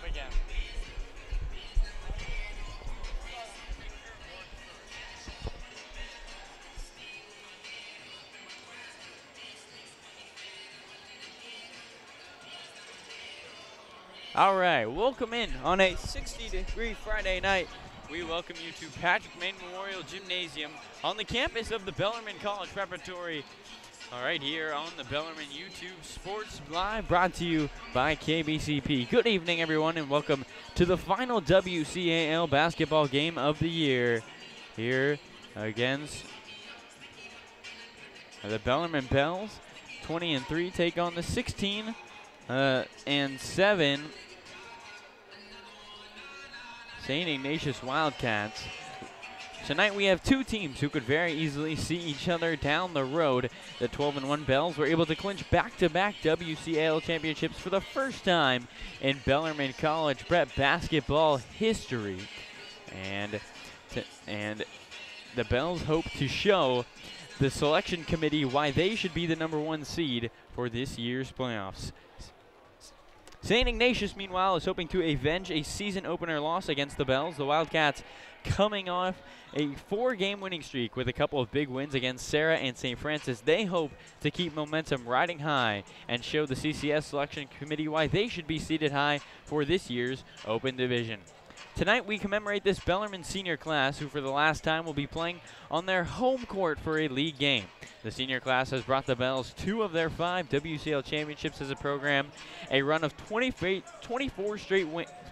again. All right, welcome in on a 60-degree Friday night. We welcome you to Patrick Main Memorial Gymnasium on the campus of the Bellarmine College Preparatory. All right, here on the Bellarmine YouTube Sports Live, brought to you by KBCP. Good evening, everyone, and welcome to the final WCAL basketball game of the year. Here against the Bellarmine Bells, 20-3, take on the 16 and 7 St. Ignatius Wildcats. Tonight we have two teams who could very easily see each other down the road. The 12-1 Bells were able to clinch back-to-back WCAL championships for the first time in Bellarmine College Prep basketball history. And the Bells hope to show the selection committee why they should be the #1 seed for this year's playoffs. St. Ignatius, meanwhile, is hoping to avenge a season opener loss against the Bells. The Wildcats coming off a 4-game winning streak with a couple of big wins against Sarah and St. Francis. They hope to keep momentum riding high and show the CCS selection committee why they should be seated high for this year's Open Division. Tonight we commemorate this Bellarmine senior class who for the last time will be playing on their home court for a league game. The senior class has brought the Bells 2 of their 5 WCAL championships as a program, a run of 24 straight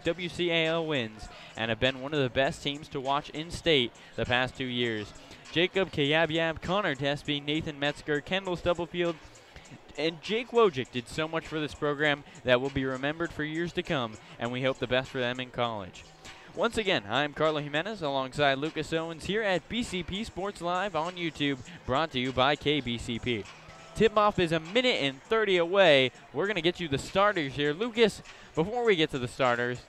WCAL wins, and have been one of the best teams to watch in state the past 2 years. Jacob Kayabyab, Connor Desby, Nathan Metzger, Kendall Stubblefield, and Jake Wojcik did so much for this program that will be remembered for years to come, and we hope the best for them in college. Once again, I'm Carlo Jimenez alongside Lucas Owens here at BCP Sports Live on YouTube, brought to you by KBCP. Tip-off is 1:30 away. We're going to get you the starters here. Lucas, before we get to the starters,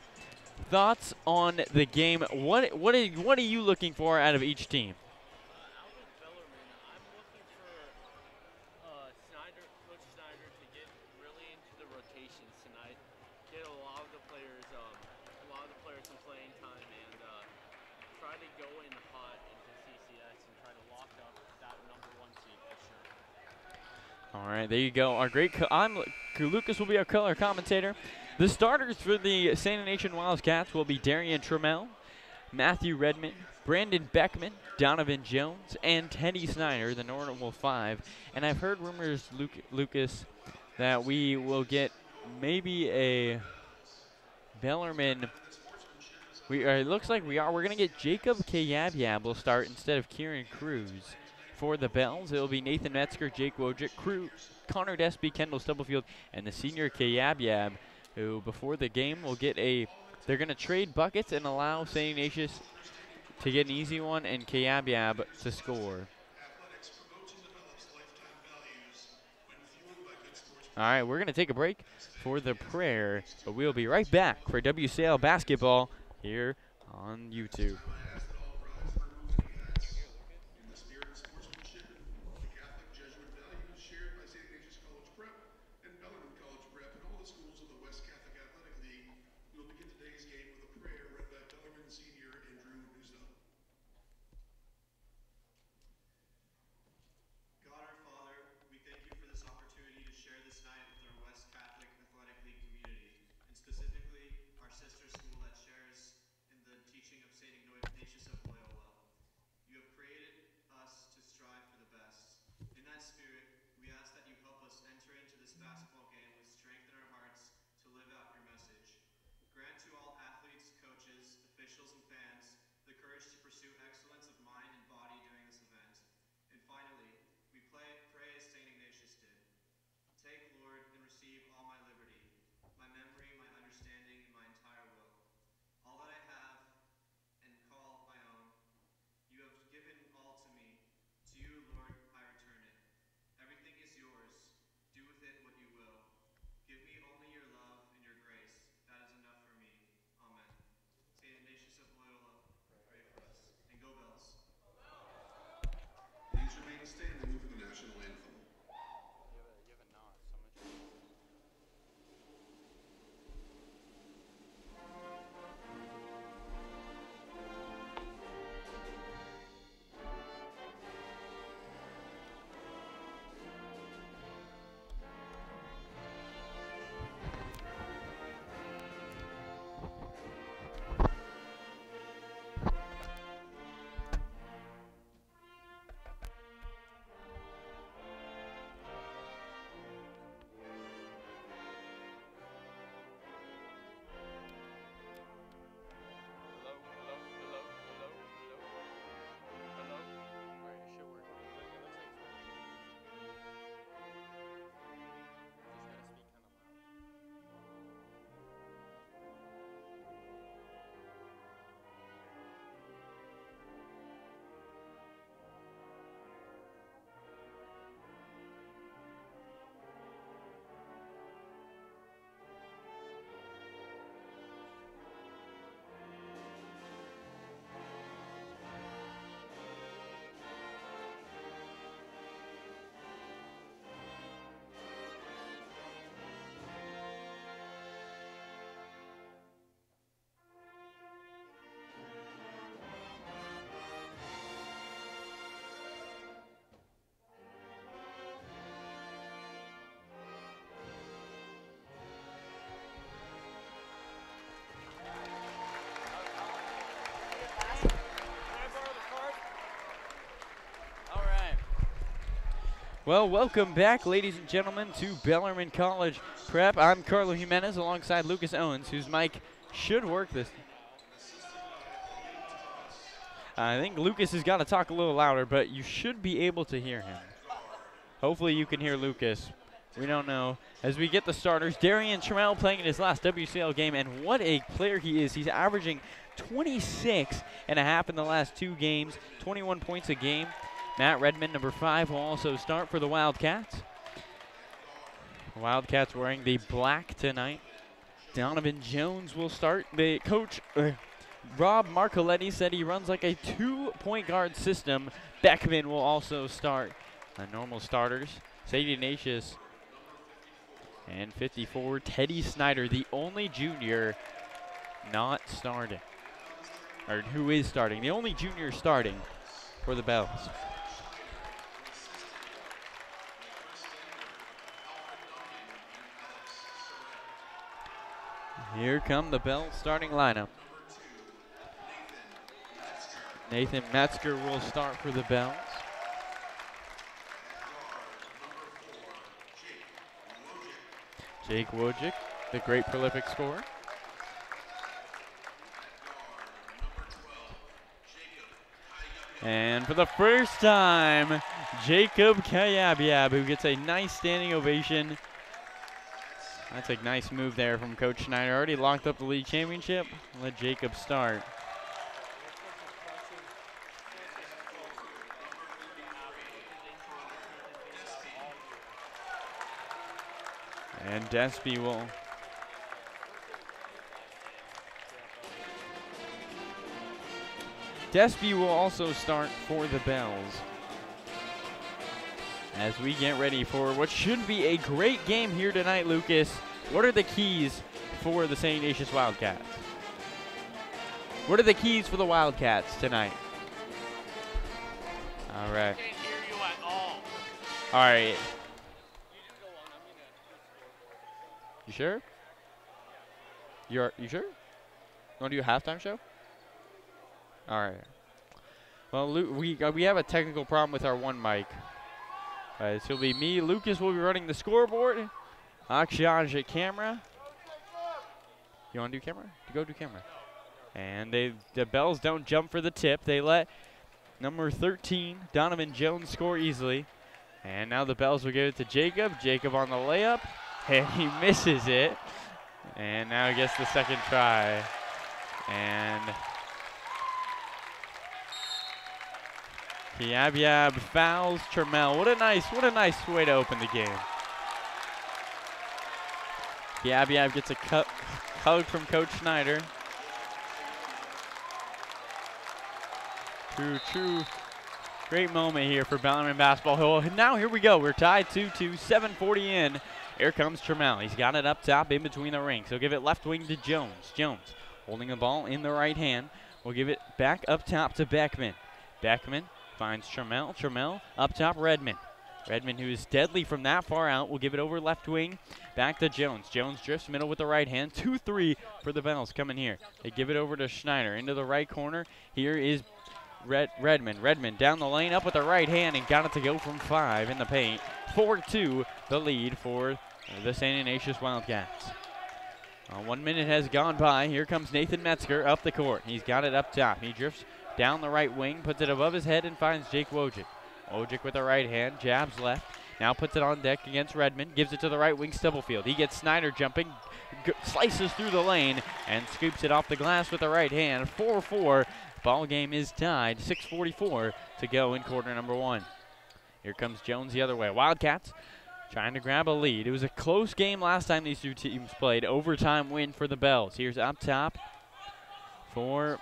thoughts on the game. What are you looking for out of each team? All right, there you go. Our great, Lucas will be our color commentator. The starters for the St. Ignatius Wildcats will be Darian Trammell, Matthew Redmond, Brandon Beckman, Donovan Jones, and Teddy Snyder, the normal 5. And I've heard rumors, Lucas, that we will get maybe a Bellarmine. It looks like we are. We're going to get Jacob Kayabyab will start instead of Kieran Cruz. For the Bells, it will be Nathan Metzger, Jake Wojcik, Connor Desby, Kendall Stubblefield, and the senior Kayabyab, who before the game will get they're going to trade buckets and allow St. Ignatius to get an easy one and Kayabyab to score. All right, we're going to take a break for the prayer, but we'll be right back for WCAL basketball here on YouTube. Well, welcome back, ladies and gentlemen, to Bellarmine College Prep. I'm Carlo Jimenez alongside Lucas Owens, whose mic should work this. I think Lucas has got to talk a little louder, but you should be able to hear him. Hopefully you can hear Lucas. We don't know. As we get the starters, Darian Trammell playing in his last WCL game, and what a player he is. He's averaging 26.5 in the last 2 games, 21 points a game. Matt Redmond, number 5, will also start for the Wildcats. Wildcats wearing the black tonight. Donovan Jones will start. The coach, Rob Marcoletti, said he runs like a 2-point guard system. Beckman will also start. The normal starters, Sadie Ignatius and 54, Teddy Snyder, the only junior not starting, or who is starting, the only junior starting for the Bells. Here come the Bells starting lineup. Nathan Metzger will start for the Bells. Jake Wojcik, the great prolific scorer. And for the first time, Jacob Kayabyab, who gets a nice standing ovation. That's a nice move there from Coach Schneider. Already locked up the league championship. Let Jacob start. And Despy will also start for the Bells. As we get ready for what should be a great game here tonight, Lucas. What are the keys for the St. Ignatius Wildcats? What are the keys for the Wildcats tonight? All right. I can't hear you at all. All right. You sure? You sure? You want to do a halftime show? All right. Well, we have a technical problem with our one mic. So it'll be me. Lucas will be running the scoreboard. Akshaj at camera. You want to do camera? Go do camera. And the Bells don't jump for the tip. They let number 13, Donovan Jones, score easily. And now the Bells will give it to Jacob. Jacob on the layup. And he misses it. And now he gets the second try. And Kayabyab fouls Trammell. What a nice way to open the game. Kayabyab gets a hug from Coach Schneider. True. Great moment here for Bellarmine basketball. Now here we go. We're tied 2-2, 7:40 in. Here comes Trammell. He's got it up top in between the rings. He'll give it left wing to Jones. Jones holding the ball in the right hand. We'll give it back up top to Beckman. Beckman finds Trammell. Trammell up top, Redmond. Redmond, who is deadly from that far out, will give it over left wing. Back to Jones. Jones drifts middle with the right hand. 2-3 for the Bells coming here. They give it over to Schneider into the right corner. Here is Redmond. Redmond down the lane, up with the right hand, and got it to go from 5 in the paint. 4-2 the lead for the St. Ignatius Wildcats. 1 minute has gone by. Here comes Nathan Metzger up the court. He's got it up top. He drifts down the right wing, puts it above his head, and finds Jake Wojcik. Wojcik with the right hand, jabs left. Now puts it on deck against Redmond, gives it to the right wing, Stubblefield. He gets Snyder jumping, slices through the lane, and scoops it off the glass with the right hand. 4-4. Ball game is tied. 6:44 to go in quarter number 1. Here comes Jones the other way. Wildcats trying to grab a lead. It was a close game last time these two teams played. Overtime win for the Bells. Here's up top for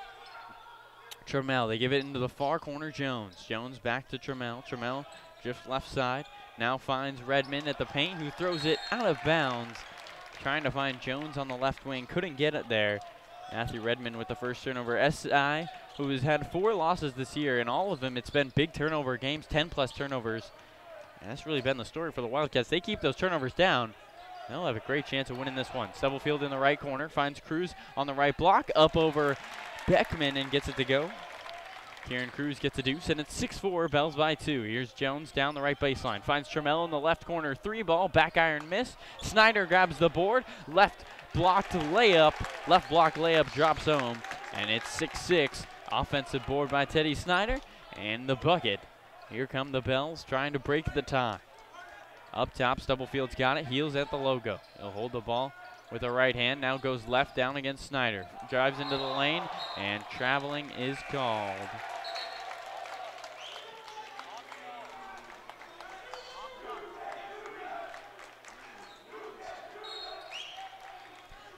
Trammell. They give it into the far corner, Jones. Jones back to Trammell. Trammell drifts left side. Now finds Redmond at the paint, who throws it out of bounds. Trying to find Jones on the left wing. Couldn't get it there. Matthew Redmond with the first turnover. SI, who has had 4 losses this year, and all of them it's been big turnover games, 10-plus turnovers. And that's really been the story for the Wildcats. They keep those turnovers down, they'll have a great chance of winning this one. Stubblefield in the right corner, finds Cruz on the right block, up over Beckman and gets it to go. Kieran Cruz gets a deuce, and it's 6-4, Bells by 2. Here's Jones down the right baseline. Finds Trammell in the left corner. 3-ball, back iron miss. Snyder grabs the board. Left block layup drops home, and it's 6-6. Offensive board by Teddy Snyder, and the bucket. Here come the Bells trying to break the tie. Up top, Stubblefield's got it. Heels at the logo. He'll hold the ball with a right hand. Now goes left down against Snyder. Drives into the lane, and traveling is called.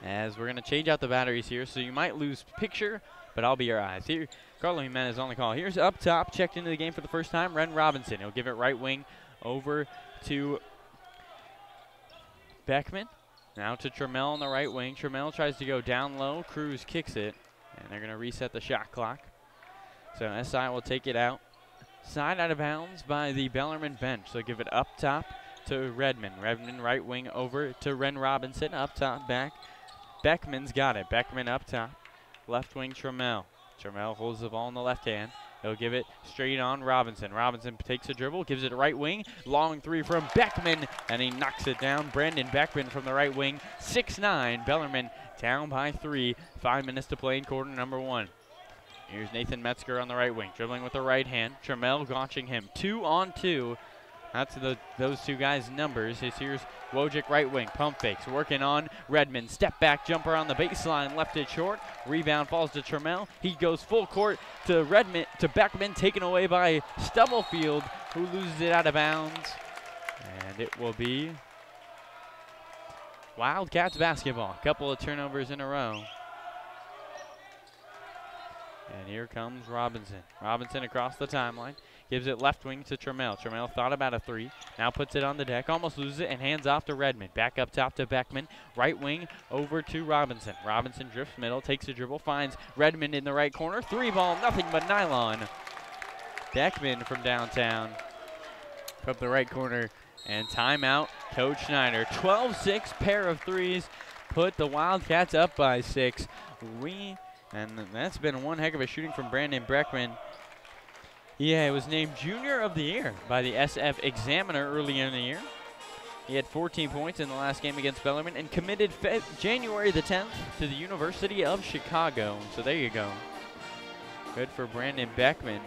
As we're going to change out the batteries here, so you might lose picture, but I'll be your eyes. Here, Carlo Jimenez on the call. Here's up top, checked into the game for the first time, Ren Robinson. He'll give it right wing over to Beckman. Now to Trammell on the right wing. Trammell tries to go down low. Cruz kicks it, and they're going to reset the shot clock. So SI will take it out. Side out of bounds by the Bellarmine bench. So give it up top to Redmond. Redmond right wing over to Ren Robinson. Up top, back. Beckman's got it. Beckman up top. Left wing Trammell. Trammell holds the ball in the left hand. He'll give it straight on Robinson. Robinson takes a dribble, gives it right wing. Long three from Beckman, and he knocks it down. Brandon Beckman from the right wing. 6-9. Bellarmine down by 3. 5 minutes to play in quarter number 1. Here's Nathan Metzger on the right wing, dribbling with the right hand. Trammell watching him. 2-on-2. That's those two guys' numbers. Here's Wojcik right wing, pump fakes, working on Redmond. Step back jumper on the baseline, left it short. Rebound falls to Trammell. He goes full court to Beckman, taken away by Stubblefield, who loses it out of bounds. And it will be Wildcats basketball. A couple of turnovers in a row. And here comes Robinson. Robinson across the timeline. Gives it left wing to Trammell. Trammell thought about a 3. Now puts it on the deck. Almost loses it and hands off to Redmond. Back up top to Beckman. Right wing over to Robinson. Robinson drifts middle. Takes a dribble. Finds Redmond in the right corner. 3-ball. Nothing but nylon. Beckman from downtown. From the right corner. And timeout. Coach Schneider. 12-6. Pair of threes. Put the Wildcats up by 6. And that's been one heck of a shooting from Brandon Beckman. Yeah, it was named Junior of the Year by the SF Examiner early in the year. He had 14 points in the last game against Bellarmine and committed January the 10th to the University of Chicago. So there you go. Good for Brandon Beckman.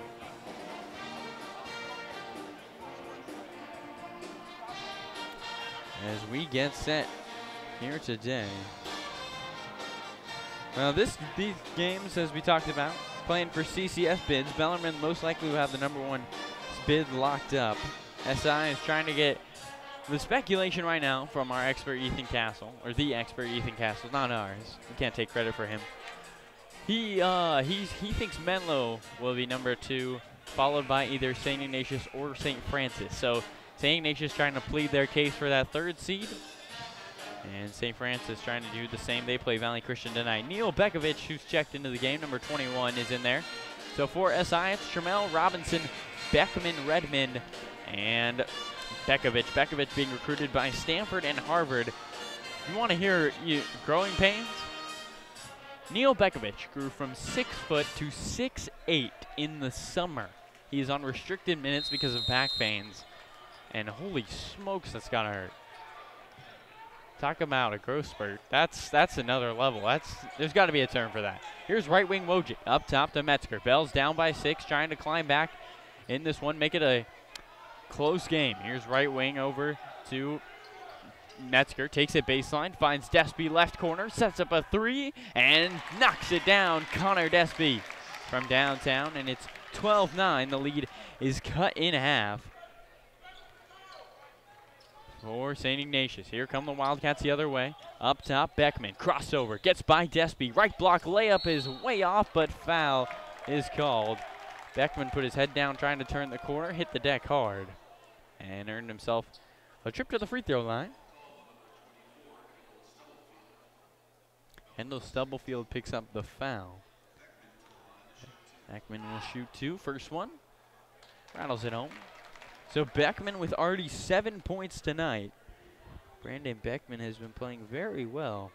As we get set here today. Well, these games, as we talked about, playing for CCS bids. Bellarmine most likely will have the number 1 bid locked up. SI is trying to get the speculation right now from our expert Ethan Castle, or the expert Ethan Castle, not ours. We can't take credit for him. He thinks Menlo will be number 2, followed by either St. Ignatius or St. Francis. So St. Ignatius trying to plead their case for that 3rd seed. And St. Francis trying to do the same. They play Valley Christian tonight. Neil Bekovich, who's checked into the game, number 21, is in there. So for SI, it's Trammell, Robinson, Beckman, Redmond, and Bekovich. Bekovich being recruited by Stanford and Harvard. You want to hear growing pains? Neil Bekovich grew from 6 foot to 6'8" in the summer. He is on restricted minutes because of back pains. And holy smokes, that's got to hurt. Talk about a growth spurt. That's another level. There's got to be a term for that. Here's right wing Wojcik up top to Metzger. Bells down by 6, trying to climb back in this one, make it a close game. Here's right wing over to Metzger. Takes it baseline, finds Despy left corner, sets up a 3, and knocks it down. Connor Despy from downtown, and it's 12-9. The lead is cut in half for St. Ignatius. Here come the Wildcats the other way. Up top, Beckman. Crossover. Gets by Despy. Right block layup is way off, but foul is called. Beckman put his head down trying to turn the corner. Hit the deck hard. And earned himself a trip to the free throw line. Kendall Stubblefield picks up the foul. Beckman will shoot 2. First one. Rattles it home. So Beckman with already 7 points tonight. Brandon Beckman has been playing very well.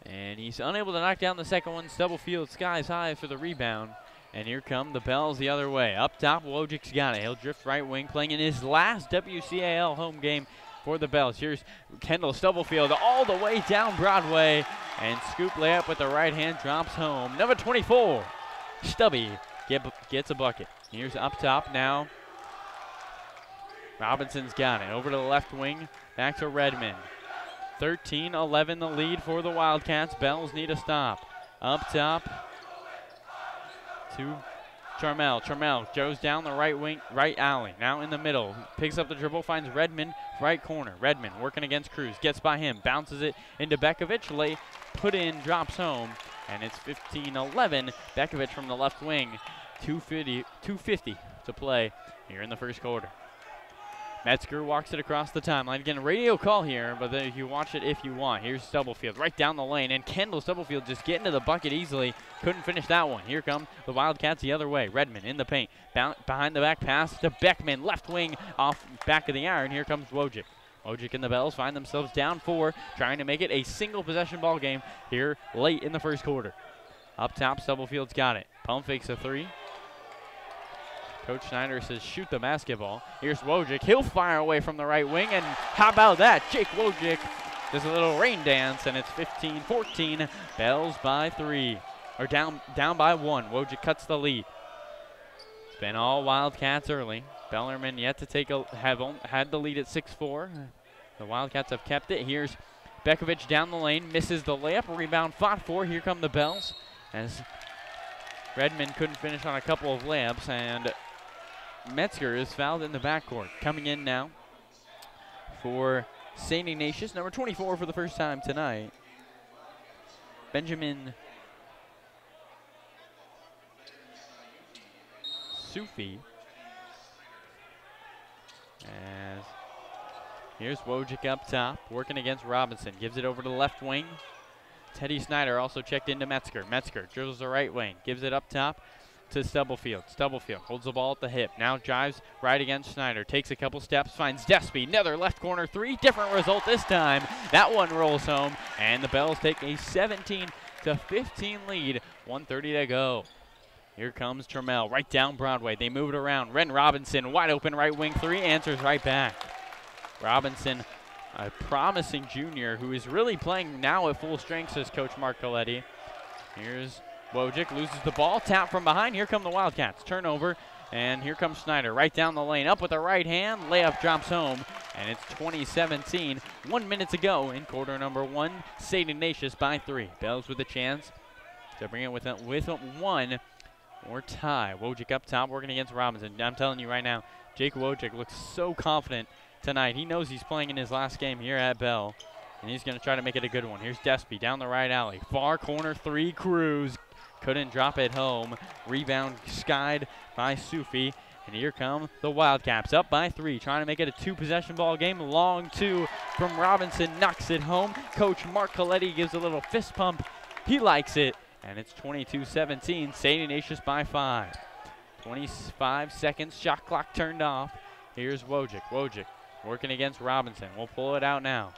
And he's unable to knock down the second one. Stubblefield skies high for the rebound. And here come the Bells the other way. Up top, Wojcik's got it. He'll drift right wing, playing in his last WCAL home game for the Bells. Here's Kendall Stubblefield all the way down Broadway. And scoop layup with the right hand, drops home. Number 24, Stubby gets a bucket. Here's up top now. Robinson's got it. Over to the left wing, back to Redmond. 13-11 the lead for the Wildcats. Bells need a stop. Up top to Charmel. Charmel goes down the right wing, right alley. Now in the middle. Picks up the dribble, finds Redmond, right corner. Redmond working against Cruz. Gets by him, bounces it into Bekovic. Lay put in, drops home. And it's 15-11. Bekovic from the left wing. 2:50 to play here in the first quarter. Metzger walks it across the timeline. Again, a radio call here, but then you watch it if you want. Here's Stubblefield right down the lane, and Kendall Stubblefield just getting to the bucket easily. Couldn't finish that one. Here come the Wildcats the other way. Redmond in the paint. Behind the back pass to Beckman. Left wing off back of the iron. Here comes Wojcik. Wojcik and the Bells find themselves down 4, trying to make it a single possession ball game here late in the first quarter. Up top, Stubblefield's got it. Pump fakes a 3. Coach Schneider says shoot the basketball. Here's Wojcik. He'll fire away from the right wing, and how about that? Jake Wojcik does a little rain dance, and it's 15-14. Bells by 3, or down by 1. Wojcik cuts the lead. It's been all Wildcats early. Bellarmine yet to have had the lead at 6-4. The Wildcats have kept it. Here's Bekovic down the lane, misses the layup. Rebound fought for. Here come the Bells, as Redmond couldn't finish on a couple of layups, and Metzger is fouled in the backcourt. Coming in now for St. Ignatius, number 24 for the first time tonight, Benjamin Sufi. As here's Wojcik up top, working against Robinson. Gives it over to the left wing. Teddy Snyder also checked into Metzger. Metzger dribbles the right wing, gives it up top to Stubblefield. Stubblefield holds the ball at the hip. Now drives right against Snyder. Takes a couple steps, finds Despy. Another left corner 3. Different result this time. That one rolls home, and the Bells take a 17-15 lead. 1:30 to go. Here comes Trammell right down Broadway. They move it around. Ren Robinson, wide open right wing 3, answers right back. Robinson, a promising junior who is really playing now at full strength, says Coach Mark Coletti. Here's Wojcik, loses the ball, tap from behind. Here come the Wildcats. Turnover, and here comes Snyder right down the lane. Up with the right hand, layup drops home, and it's 20-17. 1 minute to go in quarter number 1. St. Ignatius by 3. Bells with a chance to bring it with one or tie. Wojcik up top, working against Robinson. I'm telling you right now, Jake Wojcik looks so confident tonight. He knows he's playing in his last game here at Bell, and he's going to try to make it a good one. Here's Despy down the right alley. Far corner 3, Cruz. Couldn't drop it home. Rebound skied by Sufi. And here come the Wildcats up by 3, trying to make it a 2-possession ball game. Long 2 from Robinson, knocks it home. Coach Mark Coletti gives a little fist pump. He likes it, and it's 22-17. St. Ignatius by 5. 25 seconds, shot clock turned off. Here's Wojcik. Wojcik working against Robinson. We'll pull it out now.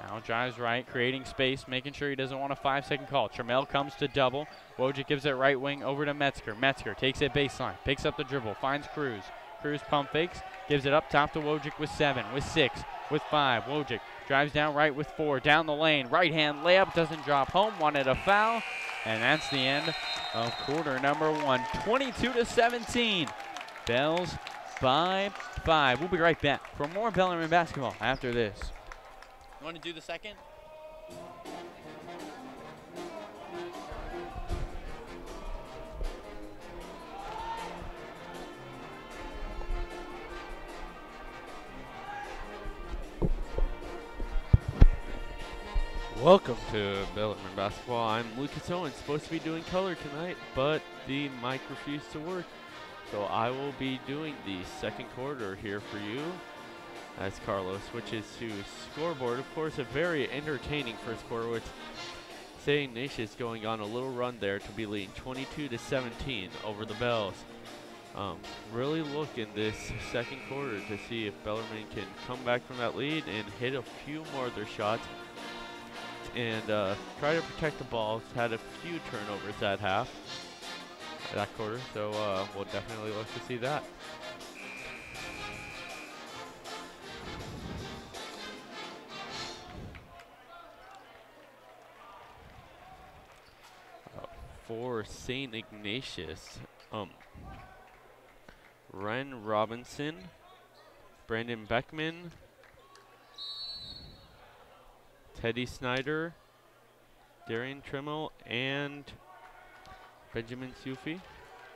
Now drives right, creating space, making sure he doesn't want a 5-second call. Trammell comes to double. Wojcik gives it right wing over to Metzger. Metzger takes it baseline, picks up the dribble, finds Cruz. Cruz pump fakes, gives it up top to Wojcik with 7, with 6, with 5. Wojcik drives down right with 4, down the lane. Right hand layup, doesn't drop home, wanted a foul. And that's the end of quarter number 1. 22-17. Bells by 5. We'll be right back for more Bellarmine basketball after this. You want to do the second? Welcome to Bellarmine basketball. I'm Lucas Owen, supposed to be doing color tonight, but the mic refused to work. So I will be doing the second quarter here for you as Carlos switches to scoreboard. Of course, a very entertaining first quarter with St. Ignatius going on a little run there to be leading 22-17 over the Bells. Really look in this second quarter to see if Bellarmine can come back from that lead and hit a few more of their shots and try to protect the balls. Had a few turnovers that quarter, so we'll definitely look to see that. For St. Ignatius, Ren Robinson, Brandon Beckman, Teddy Snyder, Darian Trimmel, and Benjamin Sufi.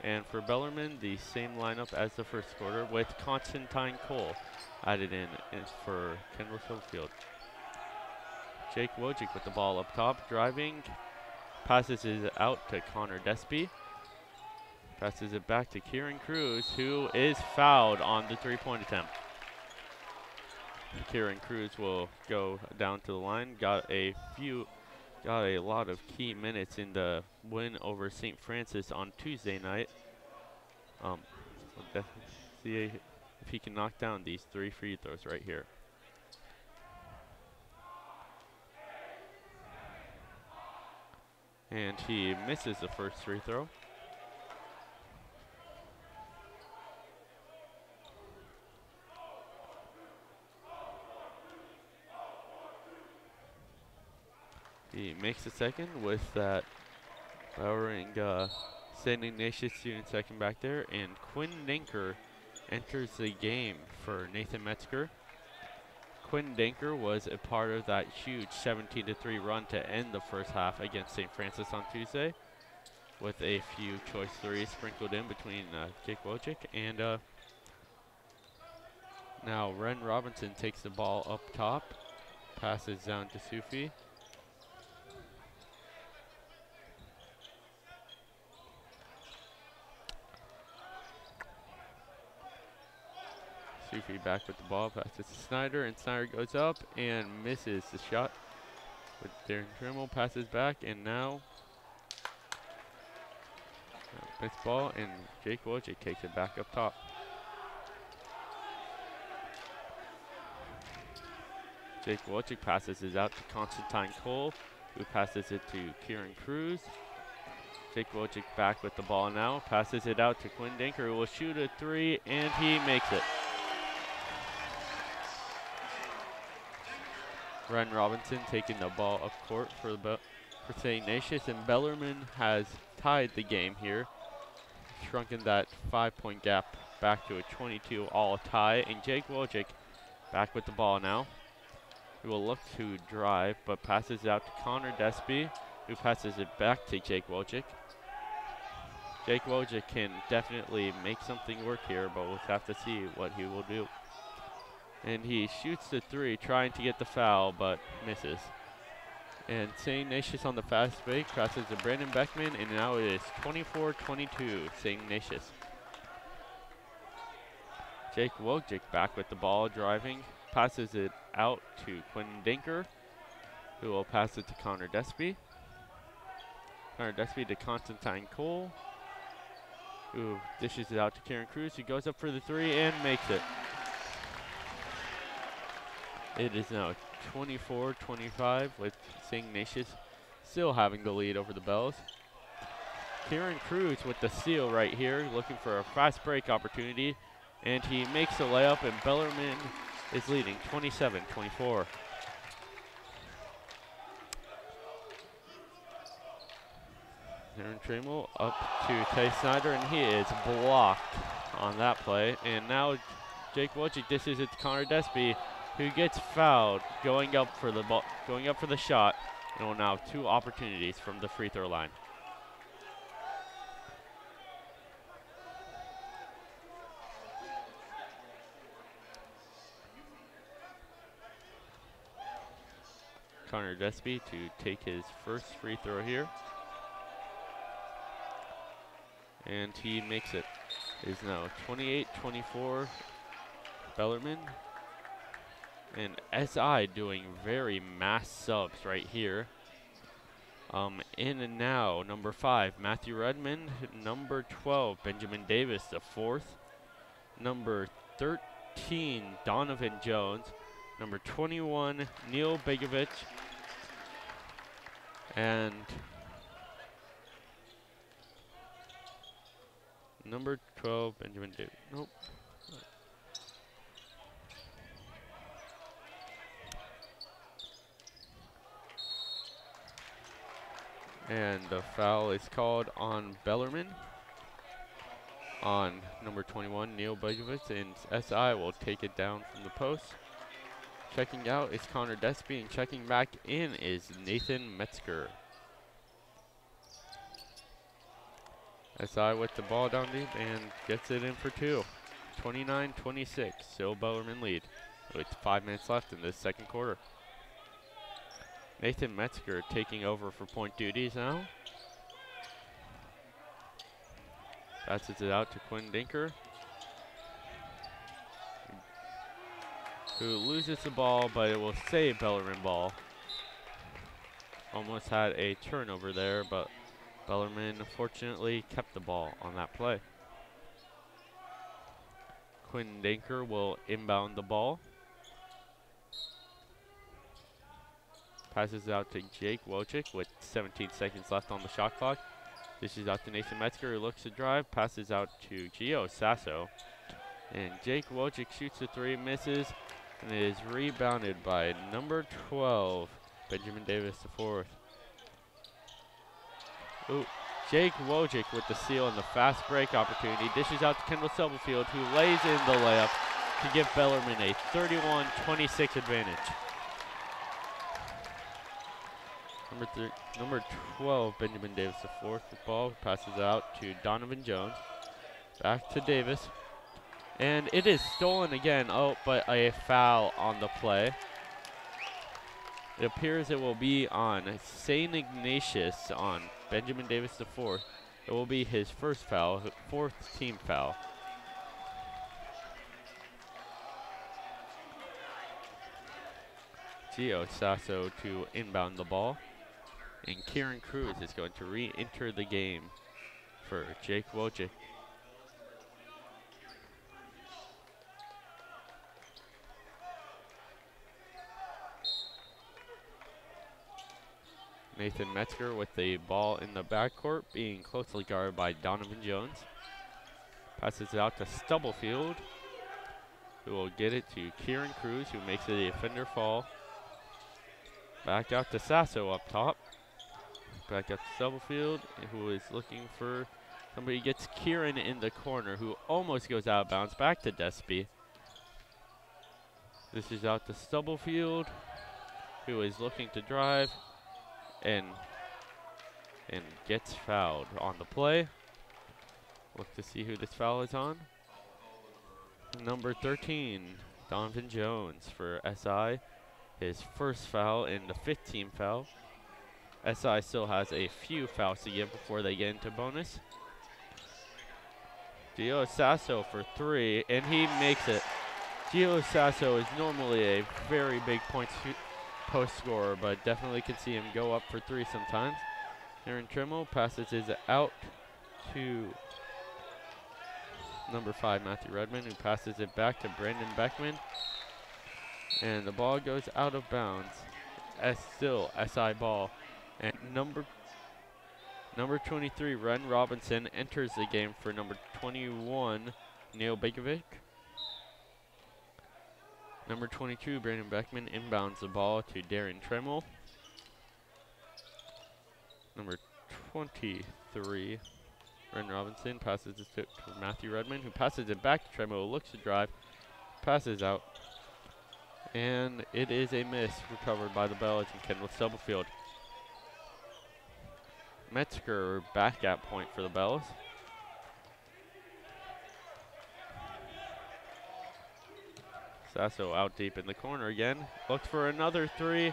And for Bellarmine, the same lineup as the first quarter with Constantine Cole added in for Kendall Schofield. Jake Wojcik with the ball up top, driving, passes it out to Connor Despy. Passes it back to Kieran Cruz, who is fouled on the three-point attempt. Kieran Cruz will go down to the line. Got a lot of key minutes in the win over St. Francis on Tuesday night. We'll definitely see if he can knock down these 3 free throws right here. And he misses the first free throw. He makes the second with that powering St. Ignatius student second back there, and Quinn Denker enters the game for Nathan Metzger. Quinn Denker was a part of that huge 17-3 run to end the first half against St. Francis on Tuesday, with a few choice threes sprinkled in between Jake Wojcik. And now Ren Robinson takes the ball up top, passes down to Sufi. Sufi back with the ball, passes to Snyder, and Snyder goes up and misses the shot. With Darren Trimmel passes back, and now missed ball, and Jake Wojcik takes it back up top. Jake Wojcik passes it out to Constantine Cole, who passes it to Kieran Cruz. Jake Wojcik back with the ball now, passes it out to Quinn Denker, who will shoot a 3, and he makes it. Ren Robinson taking the ball up court for St. Ignatius, and Bellarmine has tied the game here, shrunken that 5-point gap back to a 22-all tie, and Jake Wojcik back with the ball now. He will look to drive, but passes it out to Connor Despy, who passes it back to Jake Wojcik. Jake Wojcik can definitely make something work here, but we'll have to see what he will do. And he shoots the 3, trying to get the foul, but misses. And St. Ignatius on the fast break, passes to Brandon Beckman, and now it is 24-22, St. Ignatius. Jake Wojcik back with the ball, driving, passes it out to Quinn Denker, who will pass it to Connor Despy. Connor Despy to Constantine Cole, who dishes it out to Kieran Cruz, who goes up for the 3 and makes it. It is now 24-25 with St. Ignatius still having the lead over the Bells. Kieran Cruz with the steal right here, looking for a fast break opportunity, and he makes a layup, and Bellarmine is leading 27-24. Darren Trammell up to Tay Snyder, and he is blocked on that play. And now Jake Wojcik dishes it to Connor Despy, who gets fouled going up for the shot, and will now have 2 opportunities from the free throw line. Connor Despy to take his first free throw here. And he makes it. It is now 28-24 Bellarmine. And SI doing very mass subs right here. In and now, number 5, Matthew Redmond. Number 12, Benjamin Davis, the 4th. Number 13, Donovan Jones. Number 21, Neil Begovic. And number 12, Benjamin Davis. Nope. And the foul is called on Bellarmine. On number 21, Neil Begovic, and SI will take it down from the post. Checking out is Connor Despy, and checking back in is Nathan Metzger. SI with the ball down deep and gets it in for two. 29-26, still Bellarmine lead with 5 minutes left in this second quarter. Nathan Metzger taking over for point duties now. Passes it out to Quinn Dinker, who loses the ball, but it will stay Bellarmine ball. Almost had a turnover there, but Bellarmine fortunately kept the ball on that play. Quinn Dinker will inbound the ball. Passes it out to Jake Wojcik with 17 seconds left on the shot clock. Dishes out to Nathan Metzger, who looks to drive. Passes out to Gio Sasso. And Jake Wojcik shoots the three, misses, and it is rebounded by number 12, Benjamin Davis IV. Ooh, Jake Wojcik with the steal and the fast break opportunity. Dishes out to Kendall Stubblefield, who lays in the layup to give Bellarmine a 31-26 advantage. Number 12, Benjamin Davis IV with the ball. Passes out to Donovan Jones. Back to Davis. And it is stolen again. Oh, but a foul on the play. It appears it will be on St. Ignatius on Benjamin Davis IV. It will be his first foul, fourth team foul. Gio Sasso to inbound the ball. And Kieran Cruz is going to re-enter the game for Jake Wojcik. Nathan Metzger with the ball in the backcourt, being closely guarded by Donovan Jones. Passes it out to Stubblefield, who will get it to Kieran Cruz, who makes it a defender fall. Back out to Sasso up top. Back up to Stubblefield, who is looking for somebody. Gets Kieran in the corner, who almost goes out of bounds. Back to Despy. This is out to Stubblefield, who is looking to drive and gets fouled on the play. Look to see who this foul is on. Number 13, Donovan Jones for SI. His first foul and the 5th team foul. SI still has a few fouls to give before they get into bonus. Gio Sasso for 3, and he makes it. Gio Sasso is normally a very big post scorer, but definitely can see him go up for 3 sometimes. Aaron Trimmel passes his out to number 5, Matthew Redmond, who passes it back to Brandon Beckman. And the ball goes out of bounds. Still SI ball. And number 23, Ren Robinson, enters the game for number 21, Neil Begovic. Number 22, Brandon Beckman, inbounds the ball to Darren Tremmel. Number 23, Ren Robinson, passes it to Matthew Redmond, who passes it back to Tremmel, looks to drive, passes out. And it is a miss, recovered by the Bellas and Kendall Stubblefield. Metzger back at point for the Bellas. Sasso out deep in the corner again. Looks for another 3,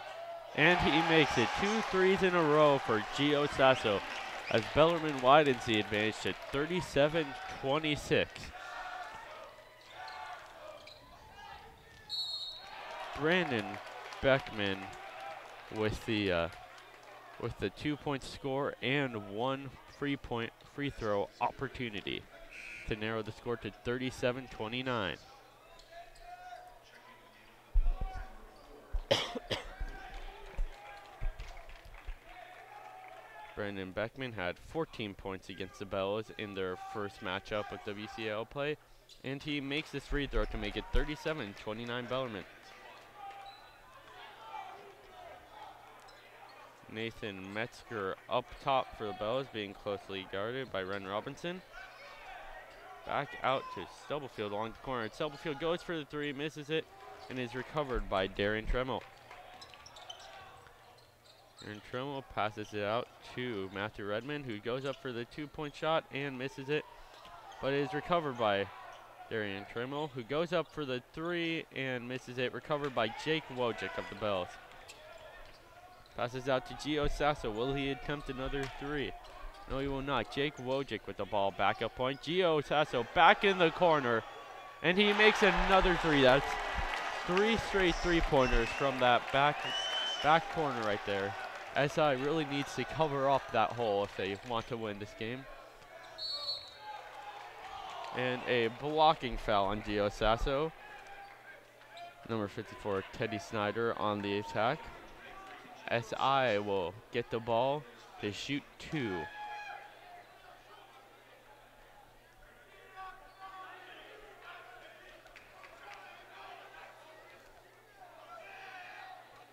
and he makes it. 2 threes in a row for Gio Sasso as Bellarmine widens the advantage to 37-26. Brandon Beckman with the 2-point score and 1 free throw opportunity to narrow the score to 37-29. Brandon Beckman had 14 points against the Bells in their first matchup with WCL play, and he makes this free throw to make it 37-29 Bellarmine. Nathan Metzger up top for the Bells, being closely guarded by Ren Robinson. Back out to Stubblefield along the corner. Stubblefield goes for the three, misses it, and is recovered by Darian Tremmel. And Tremmel passes it out to Matthew Redmond, who goes up for the two-point shot and misses it, but is recovered by Darian Tremmel, who goes up for the three and misses it, recovered by Jake Wojcik of the Bells. Passes out to Gio Sasso. Will he attempt another three? No, he will not. Jake Wojcik with the ball. Backup point. Gio Sasso back in the corner. And he makes another three. That's 3 straight three-pointers from that back corner right there. SI really needs to cover up that hole if they want to win this game. And a blocking foul on Gio Sasso. Number 54, Teddy Snyder on the attack. SI will get the ball to shoot two.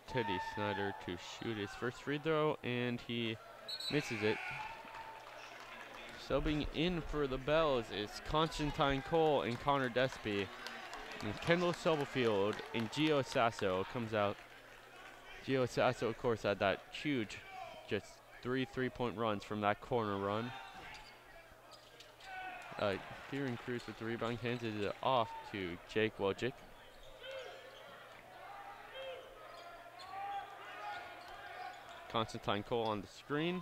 Teddy Snyder to shoot his first free throw, and he misses it. Subbing in for the Bells is Constantine Cole and Connor Despy. And Kendall Stubblefield and Gio Sasso comes out. Gio Sasso, of course, had that huge, just 3 3-point runs from that corner run. Kieran Cruz with the rebound, hands it off to Jake Wojcik. Constantine Cole on the screen.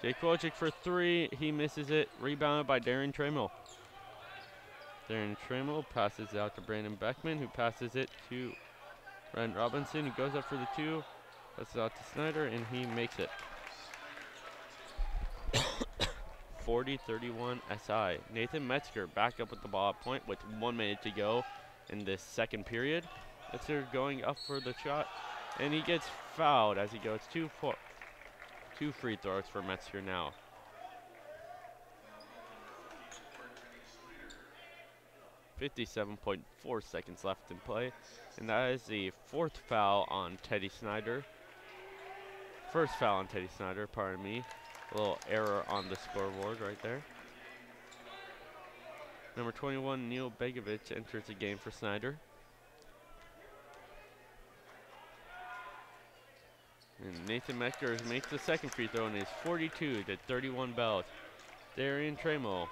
Jake Wojcik for three, he misses it, rebounded by Darren Trammell. Darren Trammell passes out to Brandon Beckman, who passes it to Ren Robinson, who goes up for the two, passes out to Snyder, and he makes it. 40-31 SI. Nathan Metzger back up with the ball at point with 1 minute to go in this second period. Metzger going up for the shot, and he gets fouled as he goes 2 free throws for Metzger now. .4 seconds left in play, and that is the fourth foul on Teddy Snyder. First foul on Teddy Snyder, pardon me. A little error on the scoreboard right there. Number 21, Neil Begovic, enters the game for Snyder. And Nathan Metzger makes the second free throw and is 42-31 Bells. Darian Trammell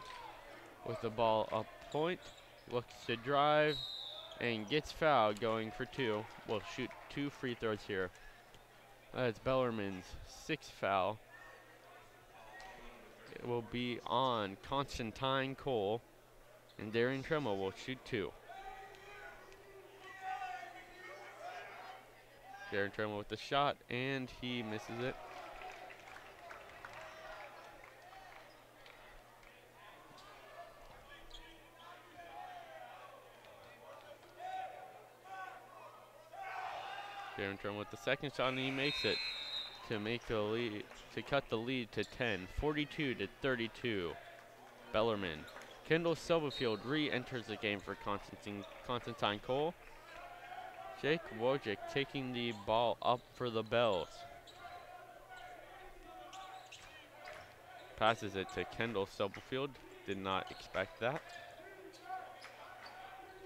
with the ball up point, looks to drive and gets fouled, going for two. Will shoot 2 free throws here. That's Bellarmine's 6th foul. It will be on Constantine Cole, and Darian Trammell will shoot 2. Darren Trammell with the shot, and he misses it. Darren Trammell with the second shot, and he makes it to make the lead, to cut the lead to 10, 42-32. Bellarmine. Kendall Stubblefield re-enters the game for Constantine Cole. Jake Wojcik taking the ball up for the Bells. Passes it to Kendall Stubblefield. Did not expect that.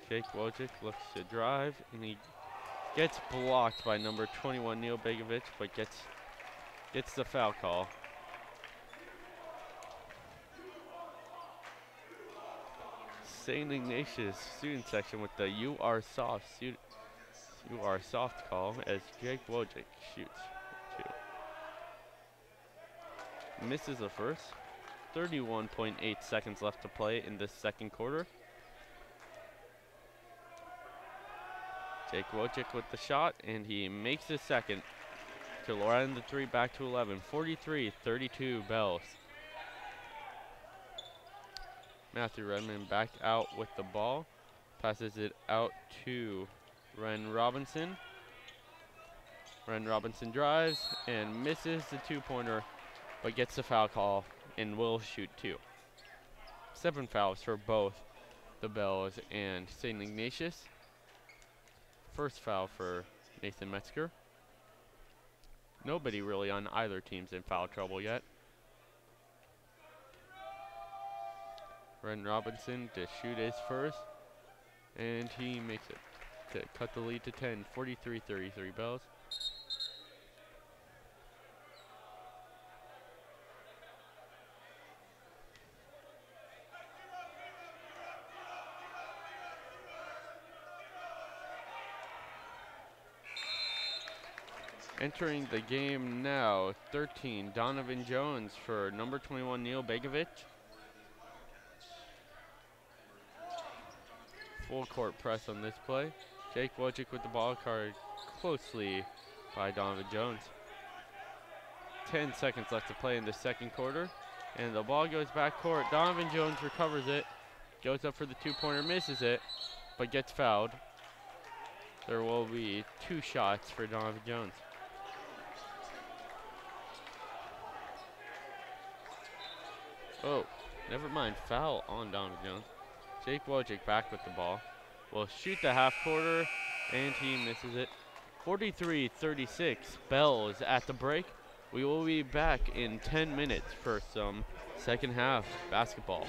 Jake Wojcik looks to drive, and he gets blocked by number 21 Neil Begovic, but gets the foul call. St. Ignatius student section with the "You Are Soft" call as Jake Wojcik shoots 2. Misses the first. 31.8 seconds left to play in this second quarter. Jake Wojcik with the shot, and he makes the second to round the 3 back to 11. 43-32 Bells. Matthew Redmond back out with the ball. Passes it out to Ren Robinson. Ren Robinson drives and misses the two-pointer, but gets the foul call and will shoot 2. 7 fouls for both the Bells and St. Ignatius. First foul for Nathan Metzger. Nobody really on either team's in foul trouble yet. Ren Robinson to shoot his first, and he makes it to cut the lead to 10, 43-33 Bells. Entering the game now, 13, Donovan Jones for number 21, Neil Begovic. Full court press on this play. Jake Wojcik with the ball carried closely by Donovan Jones. 10 seconds left to play in the second quarter, and the ball goes back court. Donovan Jones recovers it, goes up for the two-pointer, misses it, but gets fouled. There will be 2 shots for Donovan Jones. Oh, never mind, foul on Donovan Jones. Jake Wojcik back with the ball. Will shoot the half quarter, and he misses it. 43-36, Bells at the break. We will be back in 10 minutes for some second half basketball.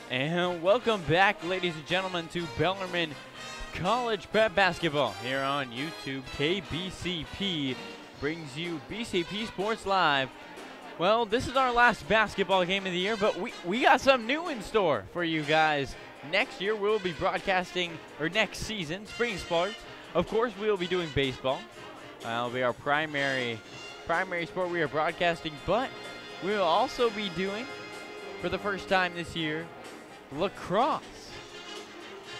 And welcome back, ladies and gentlemen, to Bellarmine College Prep Basketball here on YouTube. KBCP brings you BCP Sports Live. Well, this is our last basketball game of the year, but we got something new in store for you guys. Next year, we'll be broadcasting, or next season, spring sports. Of course, we'll be doing baseball. That'll be our primary sport we are broadcasting, but we will also be doing, for the first time this year, lacrosse.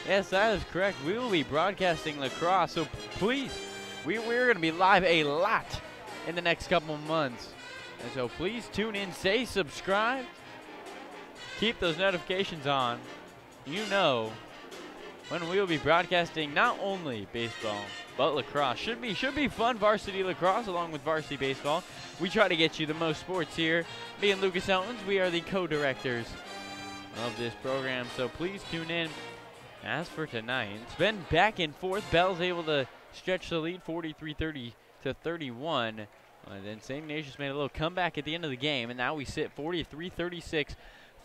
Yes, that is correct. We will be broadcasting lacrosse, so please, we're going to be live a lot in the next couple of months. And so please tune in, stay subscribed, keep those notifications on. You know when we will be broadcasting not only baseball, but lacrosse. Should be fun, varsity lacrosse along with varsity baseball. We try to get you the most sports here. Me and Lucas Owens, we are the co-directors of this program, so please tune in. As for tonight, it's been back and forth. Bell's able to stretch the lead 43-30 to 31. And then St. Ignatius made a little comeback at the end of the game, and now we sit 43-36,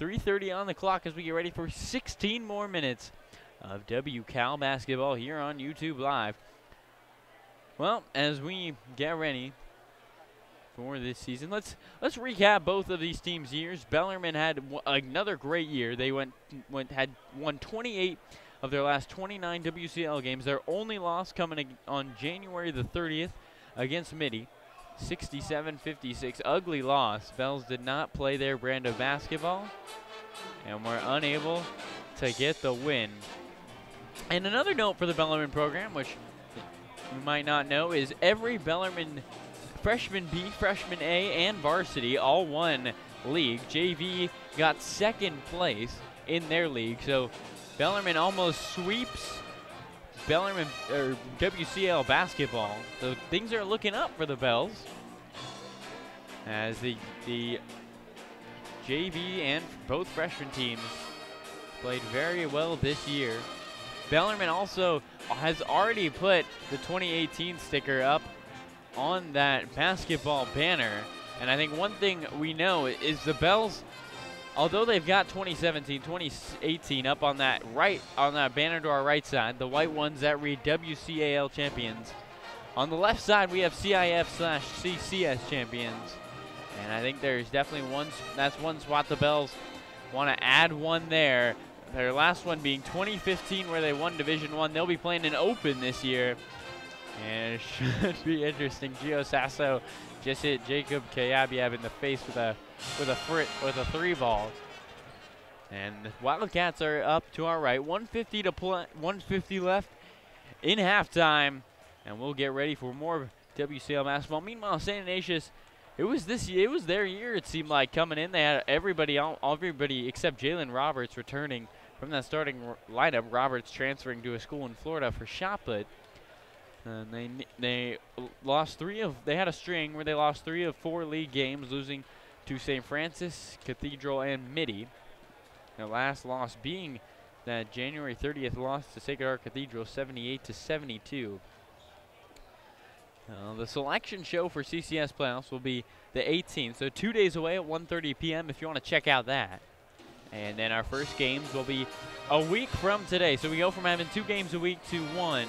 3:30 on the clock as we get ready for 16 more minutes of WCal basketball here on YouTube Live. Well, as we get ready for this season, let's recap both of these teams' years. Bellarmine had another great year. They had won 28 of their last 29 WCL games. Their only loss coming on January the 30th against Mitty, 67-56. Ugly loss. Bells did not play their brand of basketball and were unable to get the win. And another note for the Bellarmine program, which you might not know, is every Bellarmine Freshman B, Freshman A, and Varsity all won league. JV got second place in their league, so Bellarmine almost sweeps Bellarmine or WCL basketball. So things are looking up for the Bells as the JV and both freshman teams played very well this year. Bellarmine also has already put the 2018 sticker up on that basketball banner, and I think one thing we know is the Bells, although they've got 2017, 2018 up on that banner to our right side, the white ones that read WCAL champions. On the left side, we have CIF/CCS champions, and I think there's definitely one spot the Bells want to add one there. Their last one being 2015, where they won Division I. They'll be playing an open this year, and it should be interesting. Gio Sasso just hit Jacob Kayabiab in the face with a three ball. And the Wildcats are up to our right. 150 to play, 150 left in halftime, and we'll get ready for more WCL basketball. Meanwhile, St. Ignatius, it was their year. It seemed like coming in, they had everybody except Jalen Roberts returning from that starting lineup. Roberts transferring to a school in Florida for shot put. And they lost they had a string where they lost 3 of 4 league games, losing to St. Francis, Cathedral, and Mitty. Their last loss being that January 30th loss to Sacred Heart Cathedral, 78-72. The selection show for CCS playoffs will be the 18th, so 2 days away at 1:30 p.m. if you want to check out that. And then our first games will be a week from today. So we go from having 2 games a week to 1.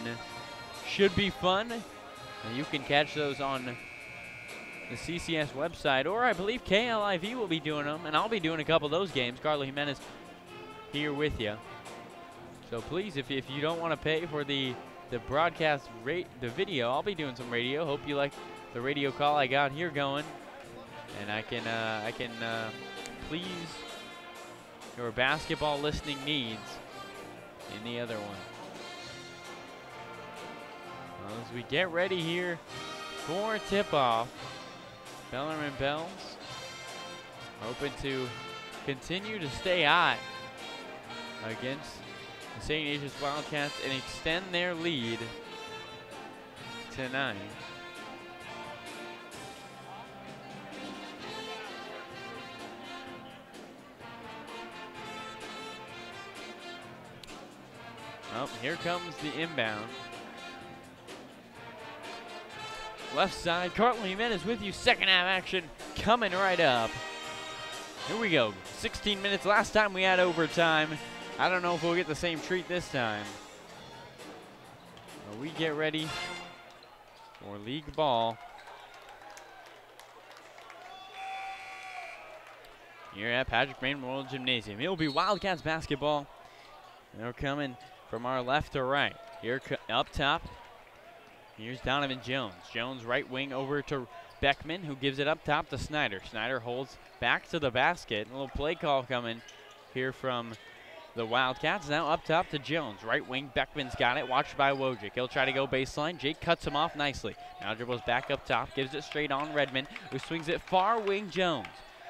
Should be fun. And you can catch those on the CCS website, or I believe KLIV will be doing them, and I'll be doing a couple of those games. Carlo Jimenez here with you. So please, if you don't want to pay for the broadcast the video, I'll be doing some radio. Hope you like the radio call I got here going, and I can please your basketball listening needs in the other one. Well, as we get ready here for tip-off, Bellarmine Bells hoping to continue to stay hot against the St. Ignatius Wildcats and extend their lead tonight. Oh, here comes the inbound. Left side, Carlton Jimenez with you. Second half action coming right up. Here we go. 16 minutes. Last time we had overtime. I don't know if we'll get the same treat this time. But we get ready for league ball here at Patrick Main Memorial Gymnasium. It will be Wildcats basketball. They're coming from our left to right. Here up top, here's Donovan Jones. Jones right wing over to Beckman, who gives it up top to Snyder. Snyder holds back to the basket. A little play call coming here from the Wildcats. Now up top to Jones. Right wing, Beckman's got it, watched by Wojcik. He'll try to go baseline. Jake cuts him off nicely. Now dribbles back up top, gives it straight on Redmond, who swings it far wing Jones.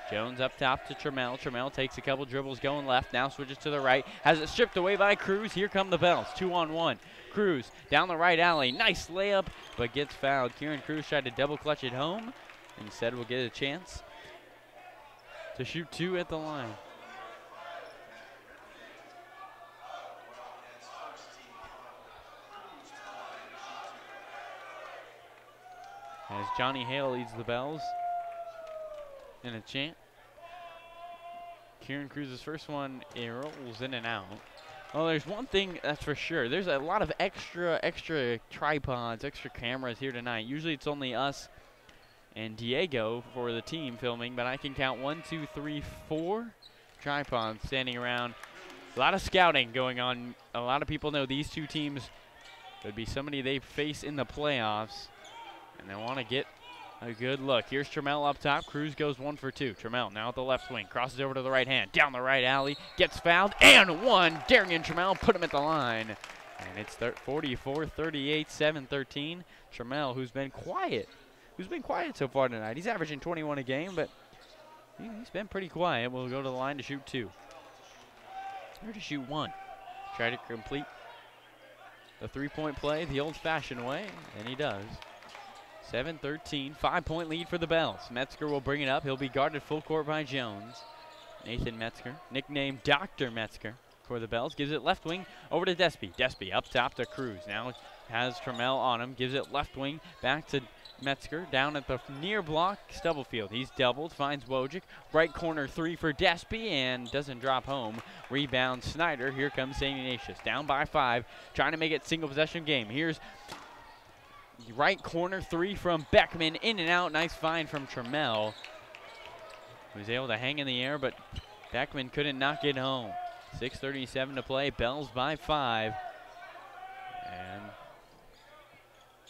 Jones up top to Trammell. Trammell takes a couple dribbles going left, now switches to the right, has it stripped away by Cruz. Here come the Bells, 2-on-1. Cruz down the right alley, nice layup, but gets fouled. Kieran Cruz tried to double clutch it home. Instead, we'll get a chance to shoot 2 at the line. As Johnny Hale leads the Bells in a chant. Kieran Cruz's first one, it rolls in and out. Well, there's one thing that's for sure. There's a lot of extra tripods, extra cameras here tonight. Usually it's only us and Diego for the team filming, but I can count 1, 2, 3, 4 tripods standing around. A lot of scouting going on. A lot of people know these two teams would be somebody they face in the playoffs, and they want to get a good look. Here's Trammell up top. Cruz goes 1 for 2. Trammell now at the left wing. Crosses over to the right hand. Down the right alley. Gets fouled. And 1. Darian Trammell put him at the line. And it's 44-38, 7-13. Trammell, who's been quiet so far tonight. He's averaging 21 a game, but he's been pretty quiet. We'll go to the line to shoot 2. Or to shoot 1. Try to complete the three-point play the old-fashioned way, and he does. 7-13, 5-point lead for the Bells. Metzger will bring it up. He'll be guarded full court by Jones. Nathan Metzger, nicknamed Dr. Metzger for the Bells, gives it left wing over to Despy. Despy up top to Cruz. Now has Trammell on him, gives it left wing back to Metzger. Down at the near block, Stubblefield. He's doubled, finds Wojcik. Right corner 3 for Despy and doesn't drop home. Rebound Snyder. Here comes St. Ignatius. Down by 5, trying to make it single possession game. Here's right corner 3 from Beckman, in and out. Nice find from Trammell. He was able to hang in the air, but Beckman couldn't knock it home. 6:37 to play. Bells by 5. And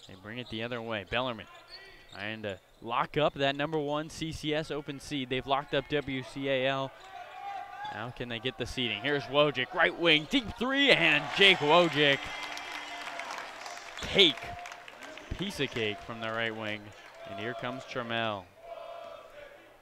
they bring it the other way. Bellarmine trying to lock up that #1 CCS open seed. They've locked up WCAL. Now can they get the seeding? Here's Wojcik, right wing, deep 3, and Jake Wojcik. Piece of cake from the right wing. And here comes Trammell.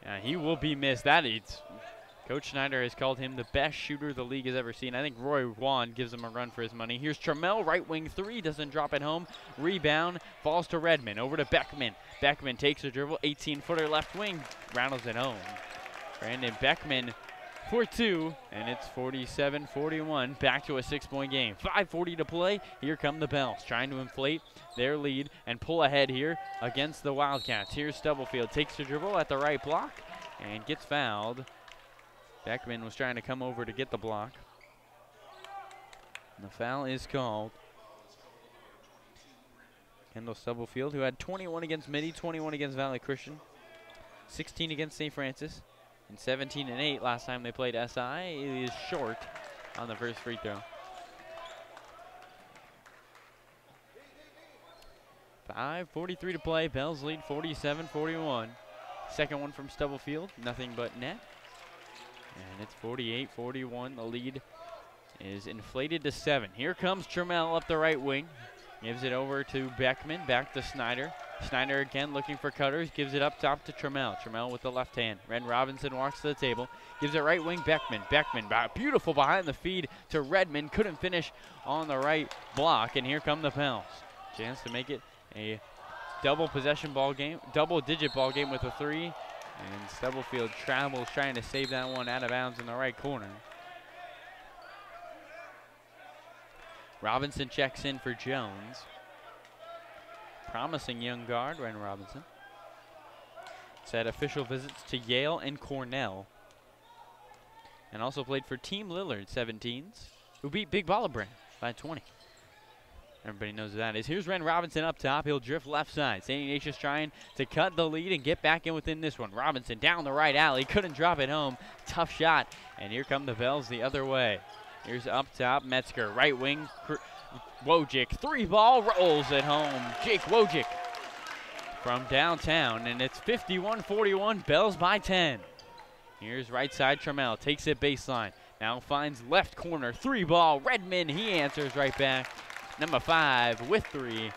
Yeah, he will be missed. Coach Schneider has called him the best shooter the league has ever seen. I think Roy Wan gives him a run for his money. Here's Trammell, right wing 3, doesn't drop it home. Rebound, falls to Redmond, over to Beckman. Beckman takes a dribble, 18-footer left wing, rattles it home. Brandon Beckman for 2, and it's 47-41, back to a 6-point game. 5:40 to play. Here come the Bells, trying to inflate their lead and pull ahead here against the Wildcats. Here's Stubblefield, takes the dribble at the right block and gets fouled. Beckman was trying to come over to get the block. And the foul is called. Kendall Stubblefield, who had 21 against Midi, 21 against Valley Christian, 16 against St. Francis, and 17 and 8 last time they played SI. He is short on the first free throw. 5:43 to play. Bells lead 47-41. Second one from Stubblefield, nothing but net. And it's 48-41. The lead is inflated to 7. Here comes Trammell up the right wing. Gives it over to Beckman, back to Snyder. Snyder again looking for cutters, gives it up top to Trammell. Trammell with the left hand. Ren Robinson walks to the table, gives it right wing Beckman. Beckman, beautiful behind the feed to Redmond. Couldn't finish on the right block, and here come the Bells. Chance to make it a double-digit ball game with a 3. And Stubblefield travels, trying to save that one out of bounds in the right corner. Robinson checks in for Jones. Promising young guard, Ren Robinson. It's had official visits to Yale and Cornell. and also played for Team Lillard 17s, who beat Big Baller Brand by 20. Everybody knows who that is. Here's Ren Robinson up top. He'll drift left side. St. Ignatius trying to cut the lead and get back in within this one. Robinson down the right alley. Couldn't drop it home. Tough shot. And here come the Bells the other way. Here's up top. Metzger, right wing. Wojcik, 3-ball, rolls it home. Jake Wojcik from downtown. And it's 51-41. Bells by 10. Here's right side. Trammell takes it baseline. Now finds left corner. 3-ball. Redmond, he answers right back. Number 5 with 3, and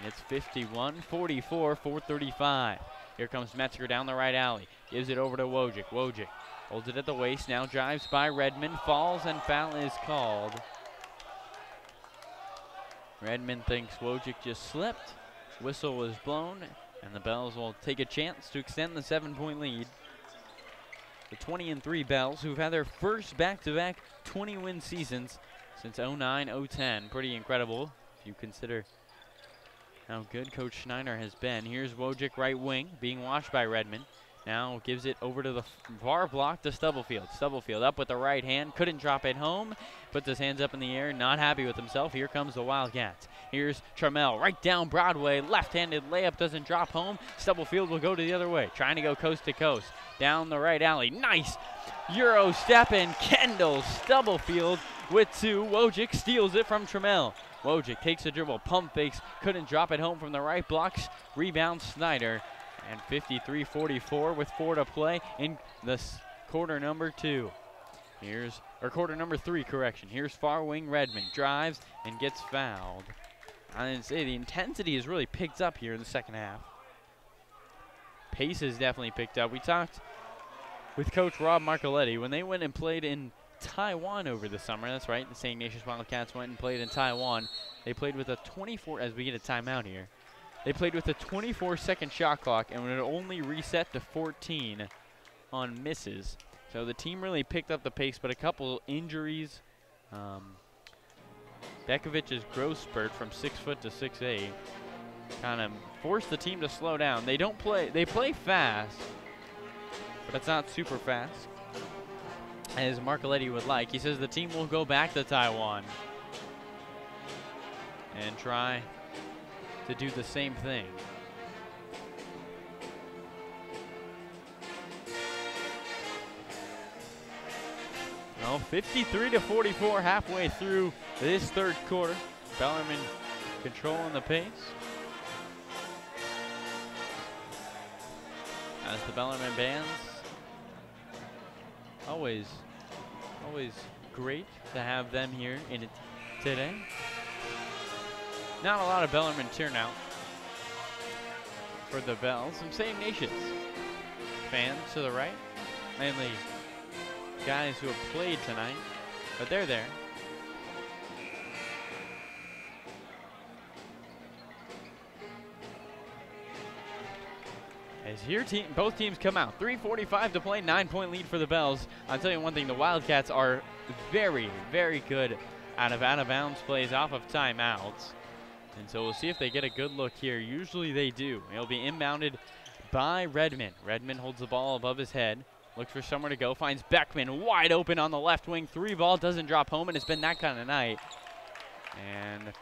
it's 51-44, 4:35. Here comes Metzger down the right alley. Gives it over to Wojcik. Wojcik holds it at the waist, now drives by Redmond, falls, and foul is called. Redmond thinks Wojcik just slipped. Whistle was blown, and the Bells will take a chance to extend the 7-point lead. The 20-3 Bells, who've had their first back-to-back 20-win seasons since 09-010. Pretty incredible if you consider how good Coach Schneider has been. Here's Wojcik right wing, being watched by Redmond. Now gives it over to the far block to Stubblefield. Stubblefield up with the right hand, couldn't drop it home. Puts his hands up in the air, not happy with himself. Here comes the Wildcats. Here's Trammell right down Broadway. Left-handed layup doesn't drop home. Stubblefield will go to the other way, trying to go coast to coast. Down the right alley, nice Euro step in. Kendall Stubblefield with 2. Wojcik steals it from Trammell. Wojcik takes a dribble, pump fakes, couldn't drop it home from the right, blocks, rebound Snyder. And 53-44 with 4 to play in this quarter number 2. Quarter number 3, correction. Here's far wing Redmond, drives and gets fouled. I didn't say the intensity has really picked up here in the second half. Pace has definitely picked up. We talked with Coach Rob Marcoletti when they went and played in Taiwan over the summer. That's right, the St. Ignatius Wildcats went and played in Taiwan. They played with a 24, as we get a timeout here. They played with a 24-second shot clock and would only reset to 14 on misses. So the team really picked up the pace, but a couple injuries. Bekovic's growth spurt from 6 foot to 6'8" kind of forced the team to slow down. They play fast, but it's not super fast, as Marcoletti would like. He says the team will go back to Taiwan and try to do the same thing. Well, 53-44 halfway through this third quarter. Bellarmine controlling the pace. As the Bellarmine bands, always great to have them here in it today. Not a lot of Bellarmine turnout for the Bells. Some St. Ignatius fans to the right, mainly guys who have played tonight, but they're there. As here both teams come out. 3:45 to play, 9-point lead for the Bells. I'll tell you one thing, the Wildcats are very, very good out of bounds plays off of timeouts. And so we'll see if they get a good look here. Usually they do. It'll be inbounded by Redmond. Redmond holds the ball above his head. Looks for somewhere to go. Finds Beckman wide open on the left wing. 3-ball doesn't drop home, and it's been that kind of night. And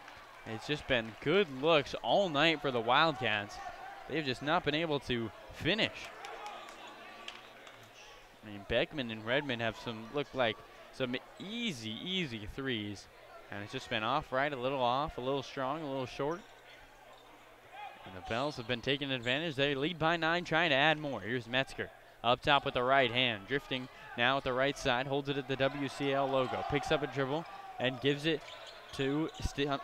it's just been good looks all night for the Wildcats. They've just not been able to finish. I mean, Beckman and Redmond have look like some easy threes. And it's just been off right, a little off, a little strong, a little short. And the Bells have been taking advantage. They lead by 9, trying to add more. Here's Metzger up top with the right hand, drifting now at the right side, holds it at the WCL logo, picks up a dribble and gives it to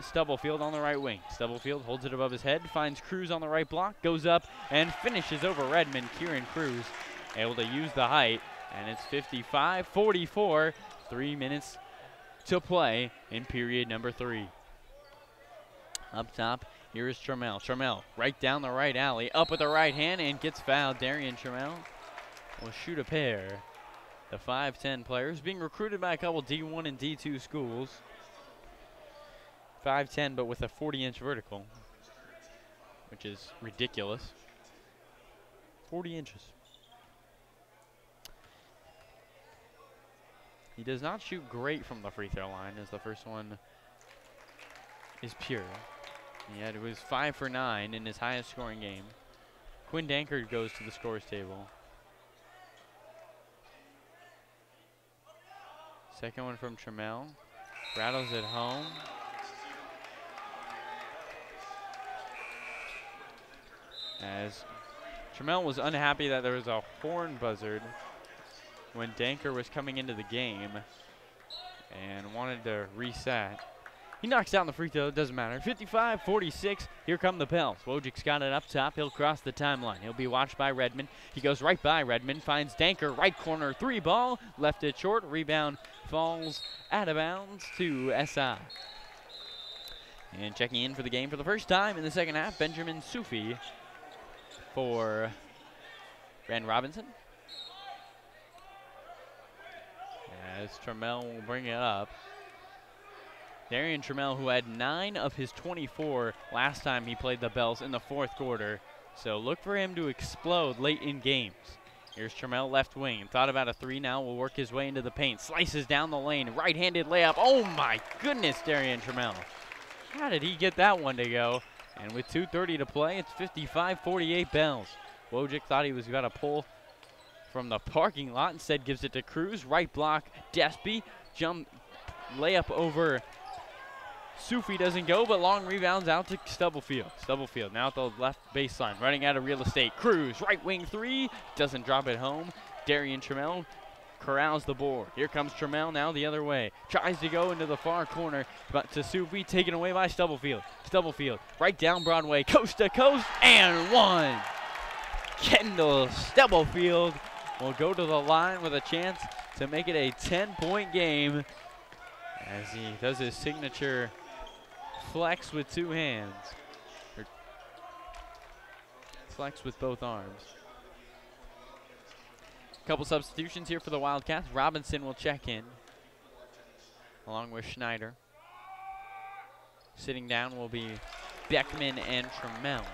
Stubblefield on the right wing. Stubblefield holds it above his head, finds Cruz on the right block, goes up and finishes over Redmond. Kieran Cruz able to use the height, and it's 55-44, 3 minutes to play in period number 3. Up top, here is Trammell. Trammell right down the right alley, up with the right hand and gets fouled. Darian Trammell will shoot a pair. The 5'10 players being recruited by a couple D1 and D2 schools. 5'10 but with a 40-inch vertical, which is ridiculous. 40 inches. He does not shoot great from the free throw line, as the first one is pure. It was 5 for 9 in his highest scoring game. Quinn Dankert goes to the scores table. Second one from Trammell. Rattles it home. As Trammell was unhappy that there was a horn buzzard when Dankert was coming into the game and wanted to reset. He knocks down the free throw, it doesn't matter. 55-46, here come the Pels. Wojcik's got it up top, he'll cross the timeline. He'll be watched by Redmond. He goes right by Redmond, finds Dankert, right corner, 3 ball, left it short, rebound falls out of bounds to SI. And checking in for the game for the first time in the second half, Benjamin Sufi for Brandon Robinson. As Trammell will bring it up. Darian Trammell, who had 9 of his 24 last time he played the Bells in the fourth quarter. So look for him to explode late in games. Here's Trammell, left wing. Thought about a 3 now. Will work his way into the paint. Slices down the lane. Right-handed layup. Oh my goodness, Darian Trammell. How did he get that one to go? And with 2:30 to play, it's 55-48 Bells. Wojcik thought he was going to pull from the parking lot. Instead gives it to Cruz. Right block, Despy. Jump, layup over Sufi doesn't go, but long rebounds out to Stubblefield. Stubblefield now at the left baseline, running out of real estate. Cruz, right wing 3, doesn't drop it home. Darian Trammell corrals the board. Here comes Trammell now the other way. Tries to go into the far corner, but to Sufi, taken away by Stubblefield. Stubblefield, right down Broadway, coast to coast, and 1. Kendall Stubblefield will go to the line with a chance to make it a 10-point game as he does his signature flex with 2 hands. Or flex with both arms. Couple substitutions here for the Wildcats. Robinson will check in along with Schneider. Sitting down will be Beckman and Trammell.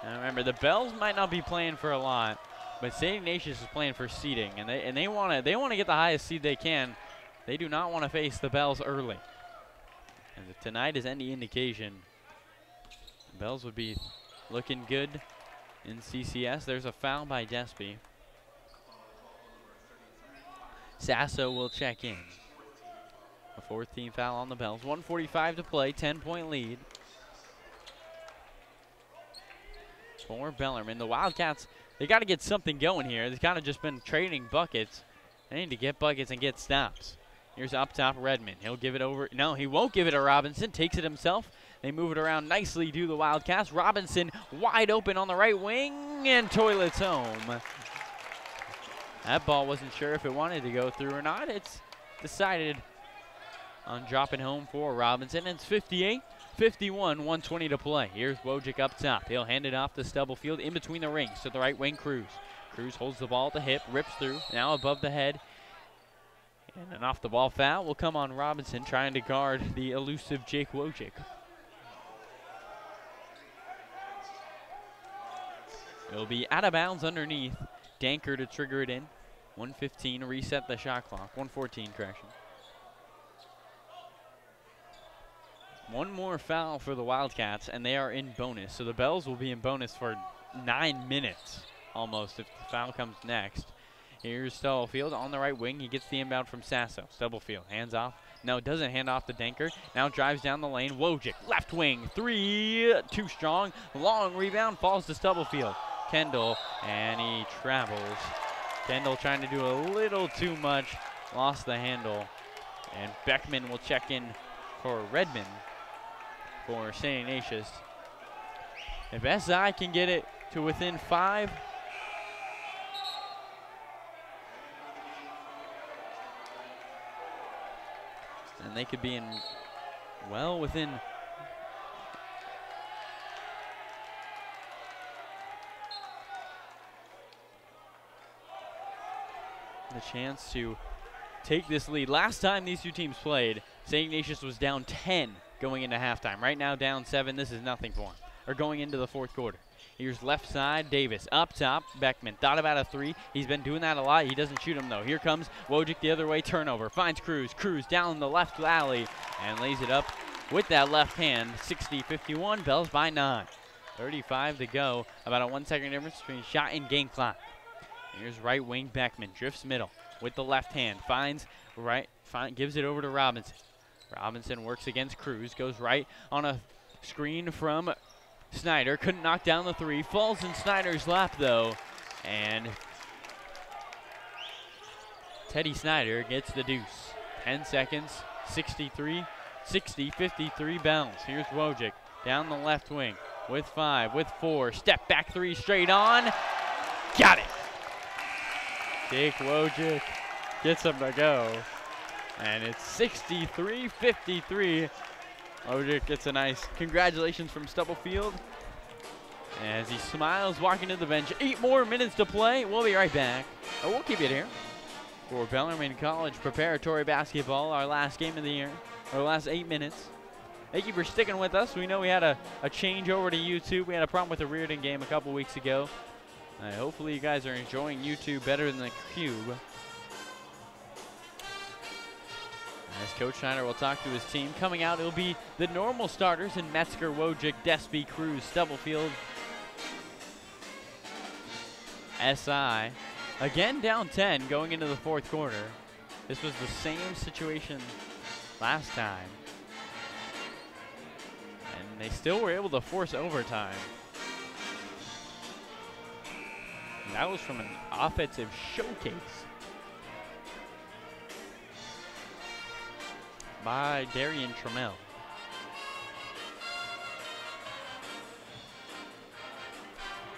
Now remember, the Bells might not be playing for a lot, but St. Ignatius is playing for seeding, and they want to get the highest seed they can. They do not want to face the Bells early. And if tonight is any indication, the Bells would be looking good in CCS. There's a foul by Despy. Sasso will check in. A 4th team foul on the Bells. 1:45 to play, 10-point lead for Bellarmine. The Wildcats, they got to get something going here. They've kind of just been trading buckets. They need to get buckets and get stops. Here's up top Redmond. He'll give it over. No, he won't give it to Robinson. Takes it himself. They move it around nicely to the Wildcats. Robinson wide open on the right wing and toilets home. That ball wasn't sure if it wanted to go through or not. It's decided on dropping home for Robinson. It's 58-51, 1:20 to play. Here's Wojcik up top. He'll hand it off to Stubblefield in between the rings to the right wing, Cruz. Cruz holds the ball at the hip, rips through, now above the head. And an off-the-ball foul will come on Robinson, trying to guard the elusive Jake Wojcik. It'll be out of bounds underneath. Dankert to trigger it in. 1:15 to reset the shot clock. 1:14, correction. One more foul for the Wildcats, and they are in bonus. So the Bells will be in bonus for 9 minutes almost if the foul comes next. Here's Stubblefield on the right wing. He gets the inbound from Sasso. Stubblefield hands off. No, doesn't hand off to Dankert. Now drives down the lane. Wojcik, left wing, 3, too strong. Long rebound, falls to Stubblefield. Kendall, and he travels. Kendall trying to do a little too much. Lost the handle. And Beckman will check in for Redmond for St. Ignatius. If SI can get it to within 5, and they could be in, well, within the chance to take this lead. Last time these two teams played, St. Ignatius was down 10 going into halftime. Right now down 7. This is nothing for them. Or going into the fourth quarter. Here's left side, Davis up top. Beckman thought about a three. He's been doing that a lot. He doesn't shoot him though. Here comes Wojcik the other way, turnover. Finds Cruz. Cruz down the left alley and lays it up with that left hand. 60-51, Bells by 9. 35 to go. About a 1 second difference between shot and game clock. Here's right wing Beckman. Drifts middle with the left hand. Finds right. Gives it over to Robinson. Robinson works against Cruz. Goes right on a screen from Snyder. Couldn't knock down the three. Falls in Snyder's lap though. And Teddy Snyder gets the deuce. 10 seconds. 60-53 Bells. Here's Wojcik down the left wing with 5, with 4. Step back three straight on. Got it. Jake Wojcik gets him to go. And it's 63-53. Wojcik gets a nice congratulations from Stubblefield as he smiles walking to the bench. 8 more minutes to play. We'll be right back. Or we'll keep it here for Bellarmine College preparatory basketball, our last game of the year, our last 8 minutes. Thank you for sticking with us. We know we had a change over to YouTube. We had a problem with the Reardon game a couple weeks ago. Hopefully you guys are enjoying YouTube better than the Cube. As Coach Schneider will talk to his team. Coming out, it'll be the normal starters in Metzger, Wojcik, Despy, Cruz, Stubblefield, SI. Again down 10 going into the fourth quarter. This was the same situation last time. And they still were able to force overtime. And that was from an offensive showcase by Darian Trammell.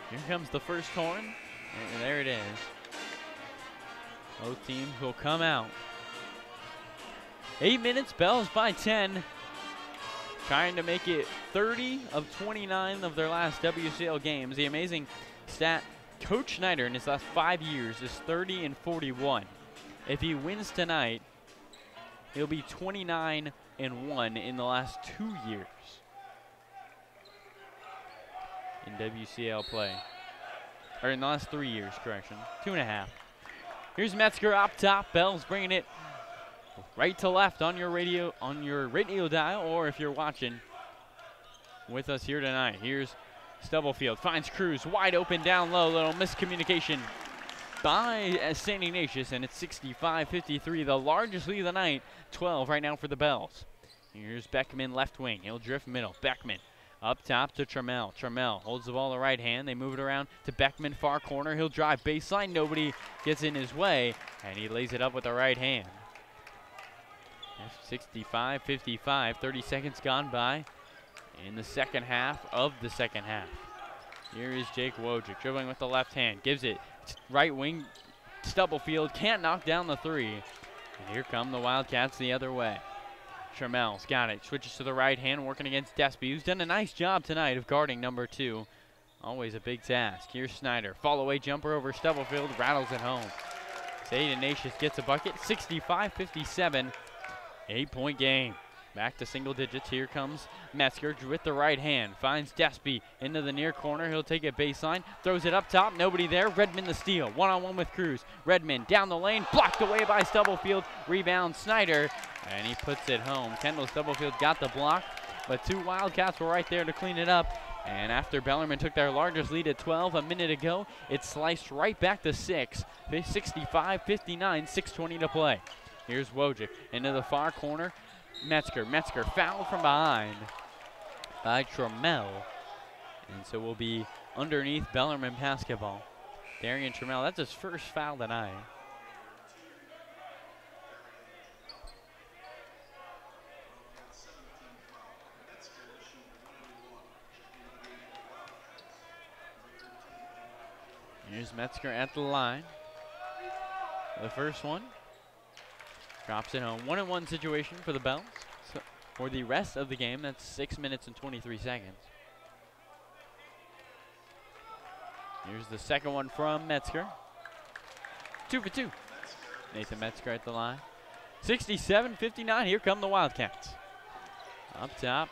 Here comes the first horn, and there it is. Both teams will come out. 8 minutes, Bells by 10. Trying to make it 30 of 29 of their last WCL games. The amazing stat, Coach Schneider in his last 5 years is 30-41. If he wins tonight, he'll be 29-1 in the last 2 years in WCL play. Or in the last 3 years, correction. 2.5. Here's Metzger up top. Bells bringing it right to left on your radio dial, or if you're watching with us here tonight. Here's Stubblefield. Finds Cruz wide open down low. Little miscommunication by St. Ignatius, and it's 65-53, the largest lead of the night. 12 right now for the Bells. Here's Beckman left wing. He'll drift middle. Beckman up top to Trammell. Trammell holds the ball in the right hand. They move it around to Beckman, far corner. He'll drive baseline. Nobody gets in his way, and he lays it up with the right hand. 65-55, 30 seconds gone by in the second half of the second half. Here is Jake Wojcik dribbling with the left hand. Gives it right wing. Stubblefield can't knock down the three. And here come the Wildcats the other way. Trammell's got it. Switches to the right hand, working against Despy, who's done a nice job tonight of guarding number 2. Always a big task. Here's Snyder. Fall away jumper over Stubblefield. Rattles it home. St. Ignatius gets a bucket. 65-57. 8-point game. Back to single digits. Here comes Metzger with the right hand. Finds Despy into the near corner. He'll take it baseline. Throws it up top. Nobody there. Redmond the steal. One-on-one with Cruz. Redmond down the lane. Blocked away by Stubblefield. Rebound Snyder. And he puts it home. Kendall Stubblefield got the block, but 2 Wildcats were right there to clean it up. And after Bellarmine took their largest lead at 12 a minute ago, it sliced right back to 6. 65-59, 6:20 to play. Here's Wojcik into the far corner. Metzger fouled from behind by Trammell. And so we'll be underneath Bellarmine basketball. Darian Trammell, that's his first foul tonight. Here's Metzger at the line. The first one. Drops in a 1-on-1 situation for the Bells. So for the rest of the game, that's 6 minutes and 23 seconds. Here's the second one from Metzger. 2 for 2. Nathan Metzger at the line. 67-59, here come the Wildcats. Up top,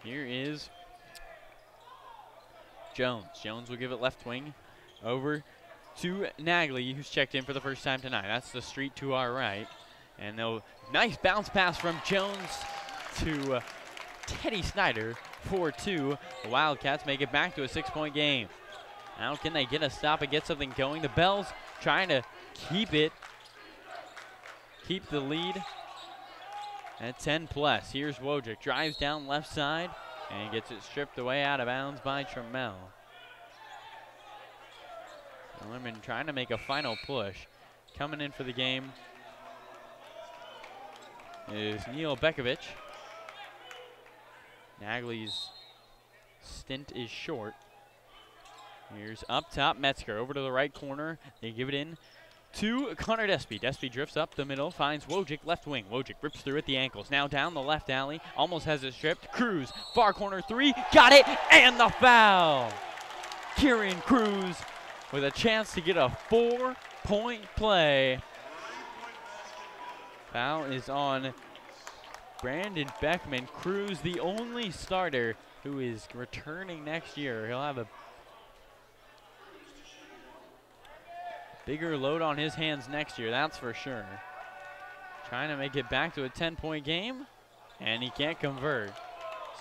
here is Jones. Jones will give it left wing over to Nagley, who's checked in for the first time tonight. That's the street to our right. And nice bounce pass from Jones to Teddy Snyder, 4-2. The Wildcats make it back to a 6-point game. Now can they get a stop and get something going? The Bells trying to keep the lead at 10 plus. Here's Wojcik, drives down left side and gets it stripped away out of bounds by Trammell. Lerman trying to make a final push. Coming in for the game is Neil Bekovic. Nagley's stint is short. Here's up top, Metzger over to the right corner. They give it in to Connor Despy. Despy drifts up the middle, finds Wojcik left wing. Wojcik rips through at the ankles. Now down the left alley, almost has it stripped. Cruz, far corner three, got it, and the foul. Kieran Cruz with a chance to get a 4-point play. Foul is on Brandon Beckman. Cruz, the only starter who is returning next year. He'll have a bigger load on his hands next year, that's for sure. Trying to make it back to a 10-point game, and he can't convert.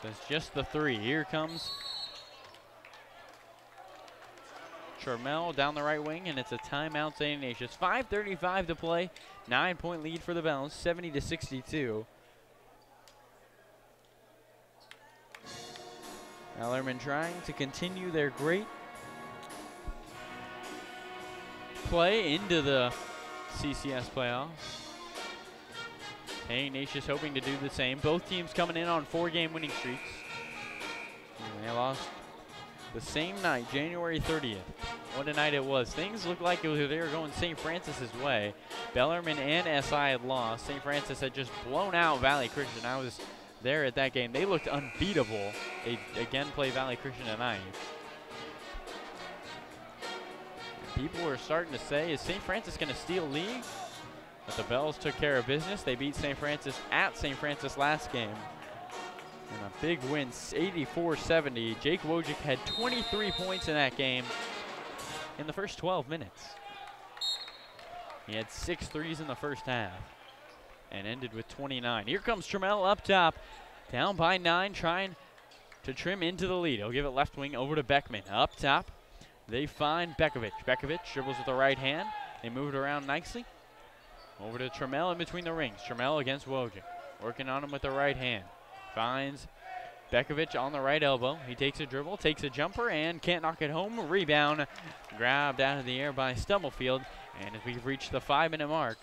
So it's just the three. Here comes Trammell down the right wing, and it's a timeout, St. Ignatius. 5:35 to play, 9-point lead for the Bells, 70-62. Ellerman trying to continue their great play into the CCS playoffs. St. Ignatius hoping to do the same. Both teams coming in on 4-game winning streaks. And they lost the same night, January 30th. What a night it was. Things looked like they were going St. Francis's way. Bellarmine and SI had lost. St. Francis had just blown out Valley Christian. I was there at that game. They looked unbeatable. They again play Valley Christian tonight. People were starting to say, is St. Francis going to steal league? But the Bells took care of business. They beat St. Francis at St. Francis last game. And a big win, 84-70. Jake Wojcik had 23 points in that game in the first 12 minutes. He had 6 threes in the first half and ended with 29. Here comes Trammell up top, down by 9, trying to trim into the lead. He'll give it left wing over to Beckman. Up top, they find Bekovic. Bekovic dribbles with the right hand. They move it around nicely. Over to Trammell in between the rings. Trammell against Wojcik, working on him with the right hand. Finds Bekovic on the right elbow. He takes a dribble, takes a jumper, and can't knock it home. Rebound grabbed out of the air by Stubblefield. And as we've reached the 5-minute mark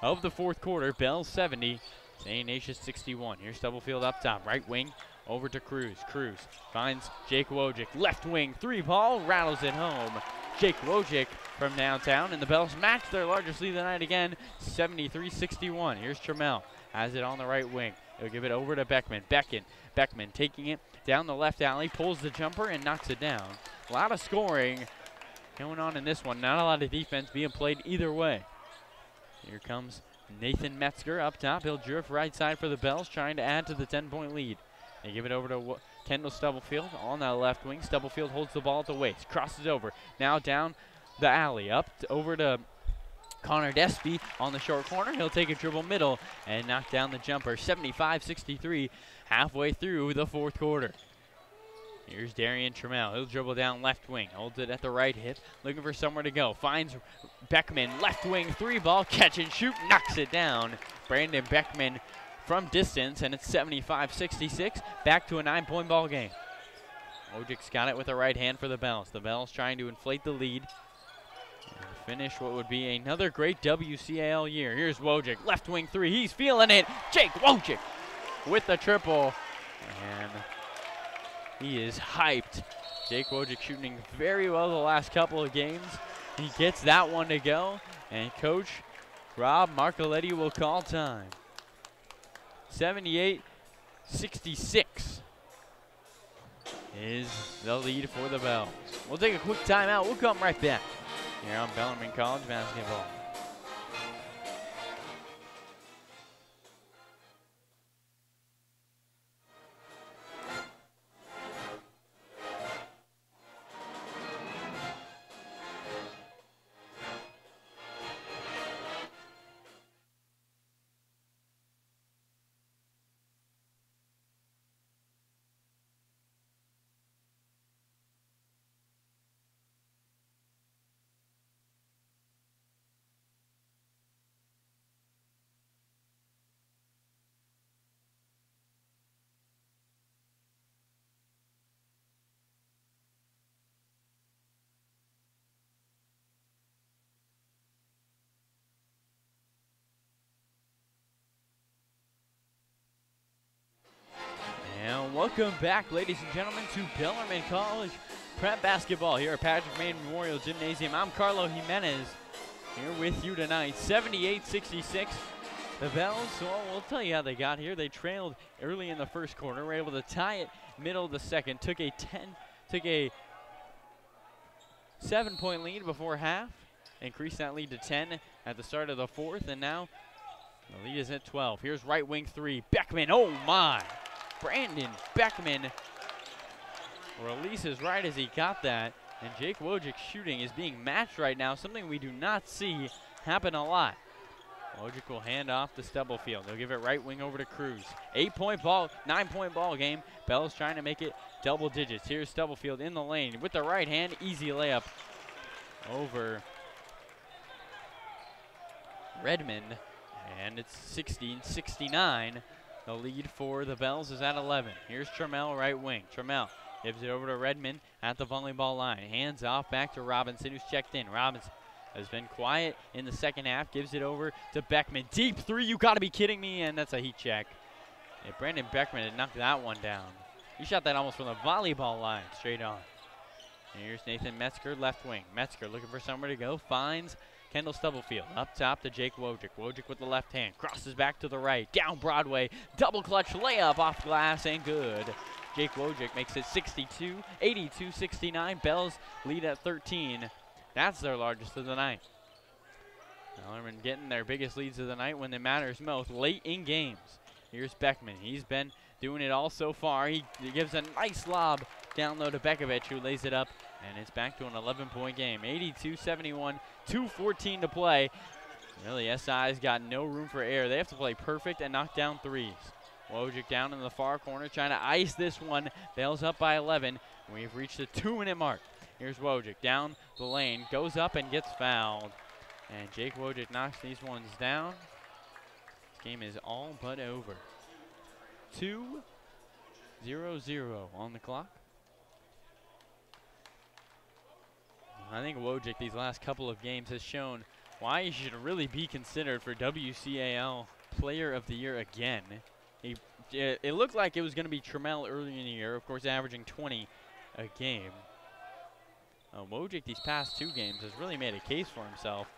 of the fourth quarter, Bells 70, St. Ignatius 61. Here's Stubblefield up top, right wing, over to Cruz. Cruz finds Jake Wojcik, left wing, 3-ball, rattles it home. Jake Wojcik from downtown, and the Bells match their largest lead of the night again, 73-61. Here's Trammell, has it on the right wing. He'll give it over to Beckman. Beckman taking it down the left alley, pulls the jumper and knocks it down. A lot of scoring going on in this one. Not a lot of defense being played either way. Here comes Nathan Metzger up top. He'll drift right side for the Bells, trying to add to the 10-point lead. They give it over to Kendall Stubblefield on that left wing. Stubblefield holds the ball at the waist, crosses over. Now down the alley, over to Connor Despy on the short corner. He'll take a dribble middle and knock down the jumper. 75-63 halfway through the fourth quarter. Here's Darian Trammell. He'll dribble down left wing. Holds it at the right hip. Looking for somewhere to go. Finds Beckman. Left wing 3-ball. Catch and shoot. Knocks it down. Brandon Beckman from distance. And it's 75-66. Back to a 9-point ball game. Wojcik's got it with the right hand for the Bells. The Bells trying to inflate the lead. And finish what would be another great WCAL year. Here's Wojcik. Left wing 3. He's feeling it. Jake Wojcik with the triple. And he is hyped. Jake Wojcik shooting very well the last couple of games. He gets that one to go, and Coach Rob Marcoletti will call time. 78-66 is the lead for the Bells. We'll take a quick timeout. We'll come right back here on Bellarmine College Basketball. Welcome back, ladies and gentlemen, to Bellarmine College Prep Basketball here at Patrick Main Memorial Gymnasium. I'm Carlo Jimenez here with you tonight. 78-66. The Bells, well, we'll tell you how they got here. They trailed early in the first quarter, were able to tie it middle of the second, took a 7-point lead before half, increased that lead to 10 at the start of the fourth, and now the lead is at 12. Here's right wing three. Beckman, oh my! Brandon Beckman releases right as he got that, and Jake Wojcik's shooting is being matched right now, something we do not see happen a lot. Wojcik will hand off to Stubblefield. They'll give it right wing over to Cruz. 9-point ball game. Bell's trying to make it double digits. Here's Stubblefield in the lane with the right hand. Easy layup over Redmond. And it's 16-69. The lead for the Bells is at 11. Here's Trammell, right wing. Trammell gives it over to Redmond at the volleyball line. Hands off back to Robinson, who's checked in. Robinson has been quiet in the second half. Gives it over to Beckman. Deep three, you gotta be kidding me, and that's a heat check. Yeah, Brandon Beckman had knocked that one down. He shot that almost from the volleyball line, straight on. And here's Nathan Metzger, left wing. Metzger looking for somewhere to go, finds Kendall Stubblefield. Up top to Jake Wojcik. Wojcik with the left hand, crosses back to the right, down Broadway, double clutch layup off glass, and good. Jake Wojcik makes it 82-69. Bells lead at 13. That's their largest of the night. Bellarmine getting their biggest leads of the night when it matters most, late in games. Here's Beckman. He's been doing it all so far. He gives a nice lob down low to Bekovic, who lays it up, and it's back to an 11-point game. 82-71, 2:14 to play. Really, SI's got no room for error. They have to play perfect and knock down threes. Wojcik down in the far corner, trying to ice this one. Bells up by 11. We've reached the 2-minute mark. Here's Wojcik down the lane, goes up and gets fouled. And Jake Wojcik knocks these ones down. This game is all but over. 2-0-0 on the clock. I think Wojcik these last couple of games has shown why he should really be considered for WCAL Player of the Year again. It looked like it was going to be Trammell early in the year, of course averaging 20 a game. Wojcik these past two games has really made a case for himself,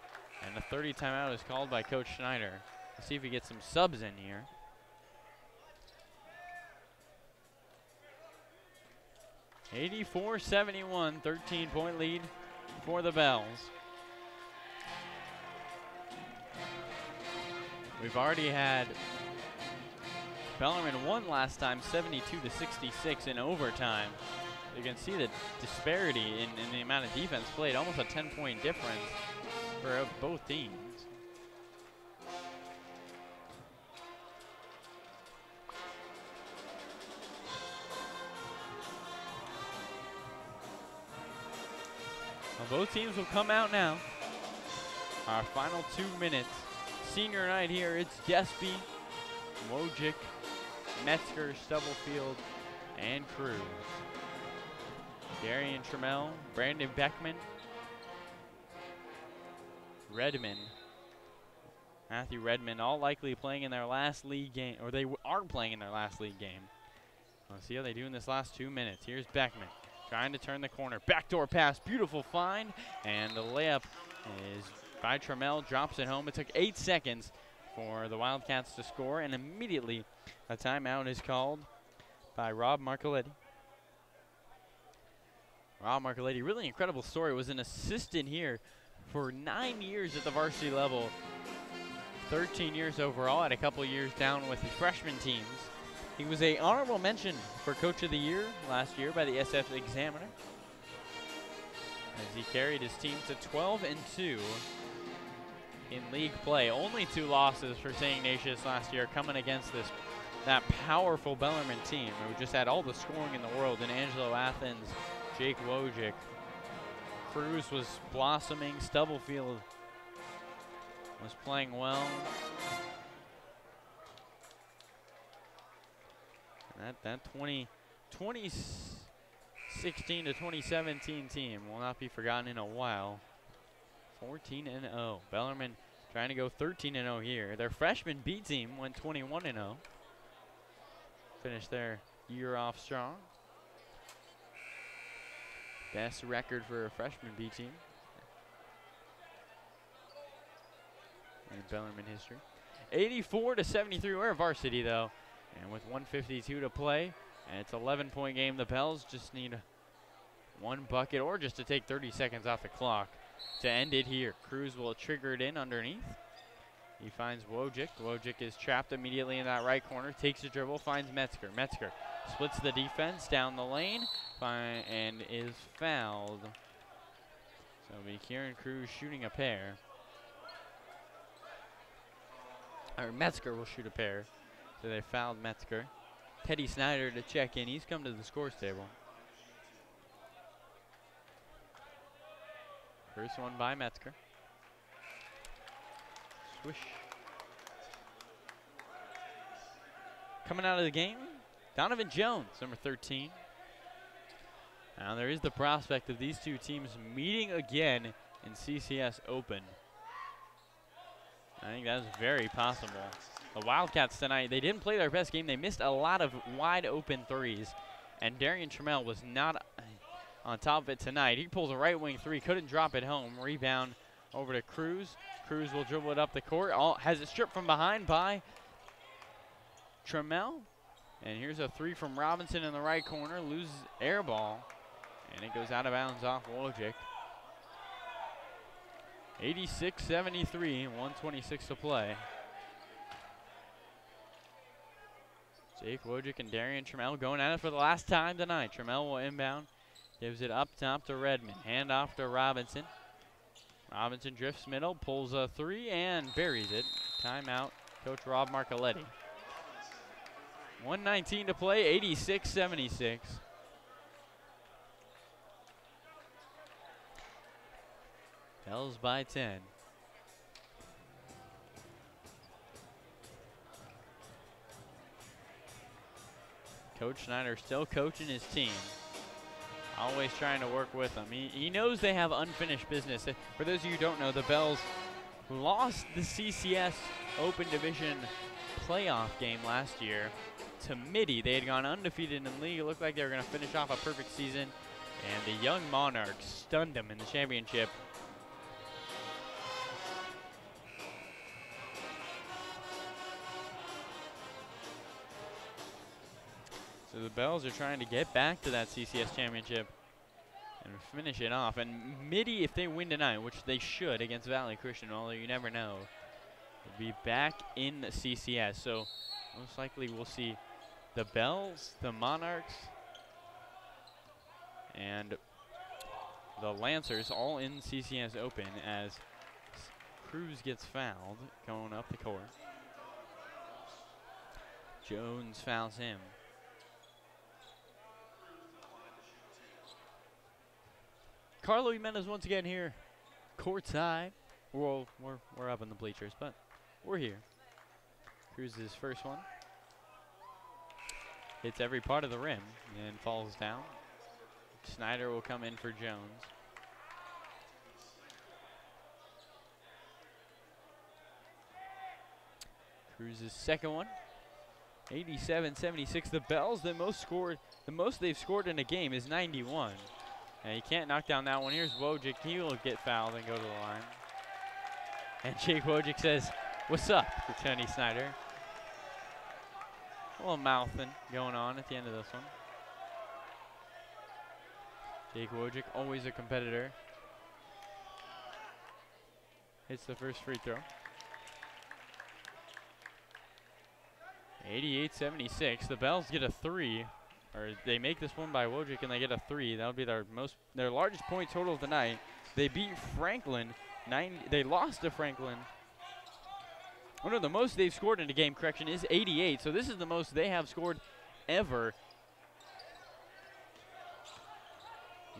and the 30 timeout is called by Coach Schneider. Let's see if he gets some subs in here. (84-71), 13-point lead for the Bells. We've already had Bellarmine won last time 72-66 in overtime. You can see the disparity in the amount of defense played, almost a 10-point difference for both teams. Well, both teams will come out now. Our final 2 minutes. Senior night here, it's Despy, Wojcik, Metzger, Stubblefield, and Cruz. Darian Trammell, Brandon Beckman, Redmond, Matthew Redmond, all likely playing in their last league game, or they are playing in their last league game. Let's see how they do in this last 2 minutes. Here's Beckman trying to turn the corner. Backdoor pass, beautiful find, and the layup is by Trammell, drops it home. It took 8 seconds for the Wildcats to score, and immediately a timeout is called by Rob Marcoletti. Rob Marcoletti, really incredible story, was an assistant here for 9 years at the varsity level, 13 years overall, had a couple years down with the freshman teams. He was an honorable mention for Coach of the Year last year by the SF Examiner, as he carried his team to 12-2 in league play. Only 2 losses for St. Ignatius last year, coming against that powerful Bellarmine team who just had all the scoring in the world in Angelo Athens, Jake Wojcik. Cruz was blossoming. Stubblefield was playing well. And that 2016 to 2017 team will not be forgotten in a while. 14-0. Bellarmine trying to go 13-0 here. Their freshman B team went 21-0. Finished their year off strong. Best record for a freshman B team in Bellarmine history. 84-73. We're at Varsity though, and with 1:52 to play, and it's 11-point game. The Bells just need one bucket or just to take 30 seconds off the clock to end it here. Cruz will trigger it in underneath. He finds Wojcik. Wojcik is trapped immediately in that right corner. Takes a dribble, finds Metzger. Metzger splits the defense down the lane and is fouled. So it'll be Kieran Cruz shooting a pair. Or Metzger will shoot a pair. So they fouled Metzger. Teddy Snyder to check in. He's come to the scores table. First one by Metzger. Swish. Coming out of the game, Donovan Jones, number 13. Now there is the prospect of these two teams meeting again in CCS Open. I think that is very possible. The Wildcats tonight, they didn't play their best game. They missed a lot of wide open threes. And Darian Trammell was not on top of it tonight. He pulls a right wing three, couldn't drop it home. Rebound over to Cruz. Cruz will dribble it up the court. Has it stripped from behind by Trammell. And here's a three from Robinson in the right corner. Loses air ball. And it goes out of bounds off Wojcik. 86-73, 1:26 to play. Jake Wojcik and Darian Trammell going at it for the last time tonight. Trammell will inbound. Gives it up top to Redmond. Hand off to Robinson. Robinson drifts middle, pulls a three, and buries it. Timeout, Coach Rob Marcoletti. 1:19 to play, 86-76. Bells by 10. Coach Snyder still coaching his team. Always trying to work with them. He knows they have unfinished business. For those of you who don't know, the Bells lost the CCS Open Division playoff game last year to Midi. They had gone undefeated in the league. It looked like they were going to finish off a perfect season. And the young Monarchs stunned them in the championship. So the Bells are trying to get back to that CCS championship and finish it off. And Midi, if they win tonight, which they should against Valley Christian, although you never know, will be back in the CCS. So most likely we'll see the Bells, the Monarchs, and the Lancers all in CCS Open as Cruz gets fouled going up the court. Jones fouls him. Carlo Jimenez once again here, courtside. Well, we're up in the bleachers, but we're here. Cruz's first one. Hits every part of the rim and falls down. Snyder will come in for Jones. Cruz's second one. 87-76. The Bells, the most they've scored in a game is 91. And he can't knock down that one. Here's Wojcik. He will get fouled and go to the line. And Jake Wojcik says, "What's up?" to Tony Snyder. A little mouthing going on at the end of this one. Jake Wojcik, always a competitor. Hits the first free throw. 88-76. The Bells get a three. Or they make this one by Wojcik and they get a three. That would be their largest point total of the night. They beat Franklin. They lost to Franklin. Oh no, the most they've scored in a game, correction, is 88. So this is the most they have scored ever.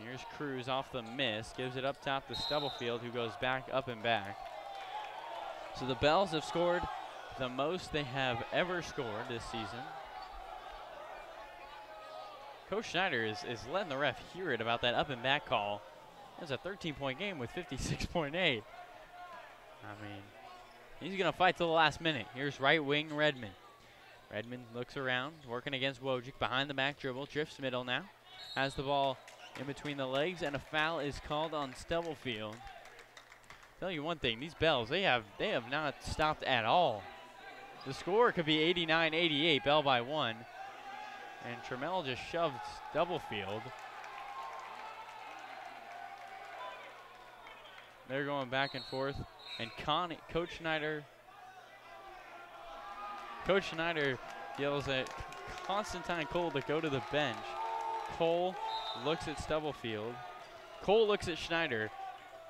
Here's Cruz off the miss. Gives it up top to Stubblefield, who goes back up and back. So the Bells have scored the most they have ever scored this season. Coach Snyder is letting the ref hear it about that up and back call. That's a 13-point game with 56.8. I mean, he's going to fight till the last minute. Here's right wing Redmond. Redmond looks around, working against Wojcik. Behind the back dribble, drifts middle now. Has the ball in between the legs, and a foul is called on Stubblefield. Tell you one thing, these Bells, they have not stopped at all. The score could be 89-88, Bell by 1. And Trammell just shoved Stubblefield. They're going back and forth. And Coach Schneider yells at Constantine Cole to go to the bench. Cole looks at Stubblefield. Cole looks at Schneider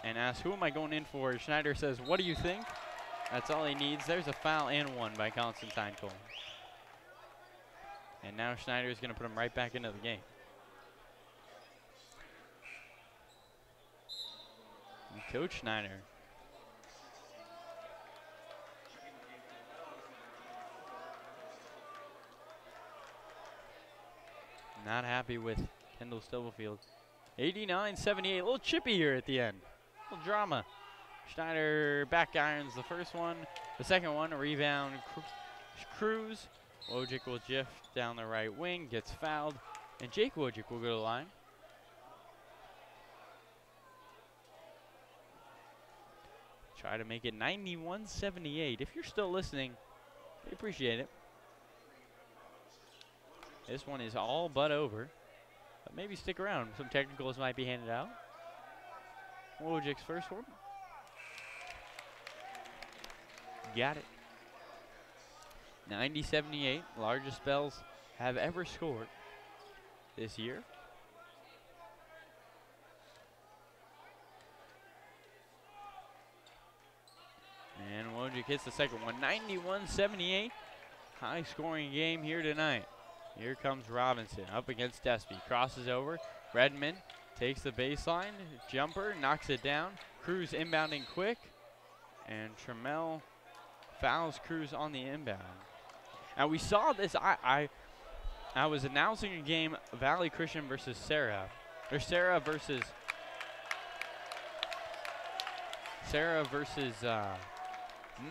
and asks, who am I going in for? Schneider says, what do you think? That's all he needs. There's a foul and one by Constantine Cole. And now Schneider is going to put him right back into the game. And Coach Schneider. Not happy with Kendall Stubblefield. 89-78, a little chippy here at the end. A little drama. Schneider back irons the first one. The second one, a rebound. Cruz. Wojcik will drift down the right wing, gets fouled, and Jake Wojcik will go to the line. Try to make it 91-78. If you're still listening, we appreciate it. This one is all but over, but maybe stick around. Some technicals might be handed out. Wojcik's first one. Got it. 90-78, largest Bells have ever scored this year. And Wojcik hits the second one. 91-78, high scoring game here tonight. Here comes Robinson up against Despy. Crosses over. Redmond takes the baseline. Jumper, knocks it down. Cruz inbounding quick. And Trammell fouls Cruz on the inbound. Now we saw this. I was announcing a game, Valley Christian versus Sarah. Or Sarah versus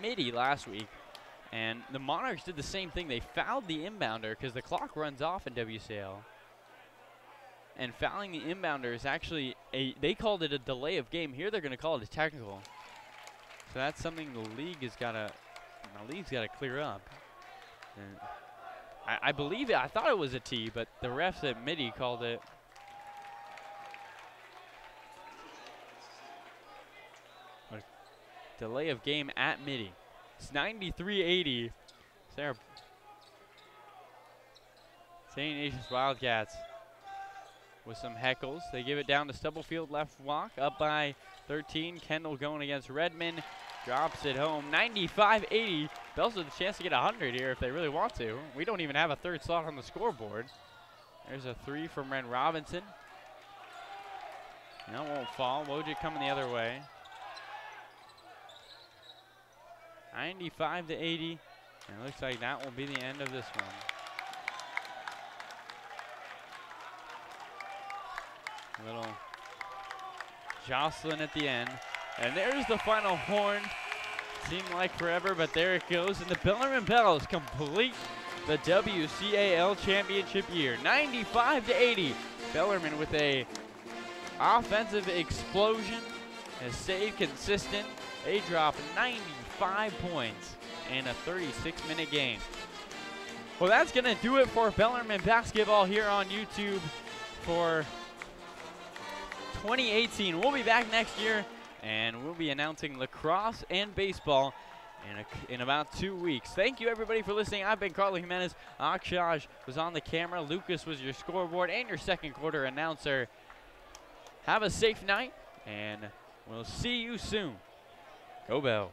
Midi last week. And the Monarchs did the same thing. They fouled the inbounder because the clock runs off in WCL. And fouling the inbounder is actually they called it a delay of game. Here they're going to call it a technical. So that's something the league has got to clear up. And I believe it. I thought it was a T, but the refs at Midi called it. A delay of game at Midi. It's 93-80. St. Ignatius Wildcats with some heckles. They give it down to Stubblefield, left block, up by 13. Kendall going against Redmond. Drops it home. 95-80. Bells with a chance to get 100 here if they really want to. We don't even have a third slot on the scoreboard. There's a three from Ren Robinson. No, it won't fall. Wojcik coming the other way. 95-80, and it looks like that will be the end of this one. A little jostling at the end, and there's the final horn. Seemed like forever, but there it goes, and the Bellarmine Bells complete the WCAL championship year. 95-80, Bellarmine with a offensive explosion, has stayed consistent. They drop 95 points in a 36-minute game. Well, that's going to do it for Bellarmine basketball here on YouTube for 2018. We'll be back next year, and we'll be announcing lacrosse and baseball in about 2 weeks. Thank you, everybody, for listening. I've been Carlo Jimenez. Akshaj was on the camera. Lucas was your scoreboard and your second quarter announcer. Have a safe night, and we'll see you soon. Go Bells.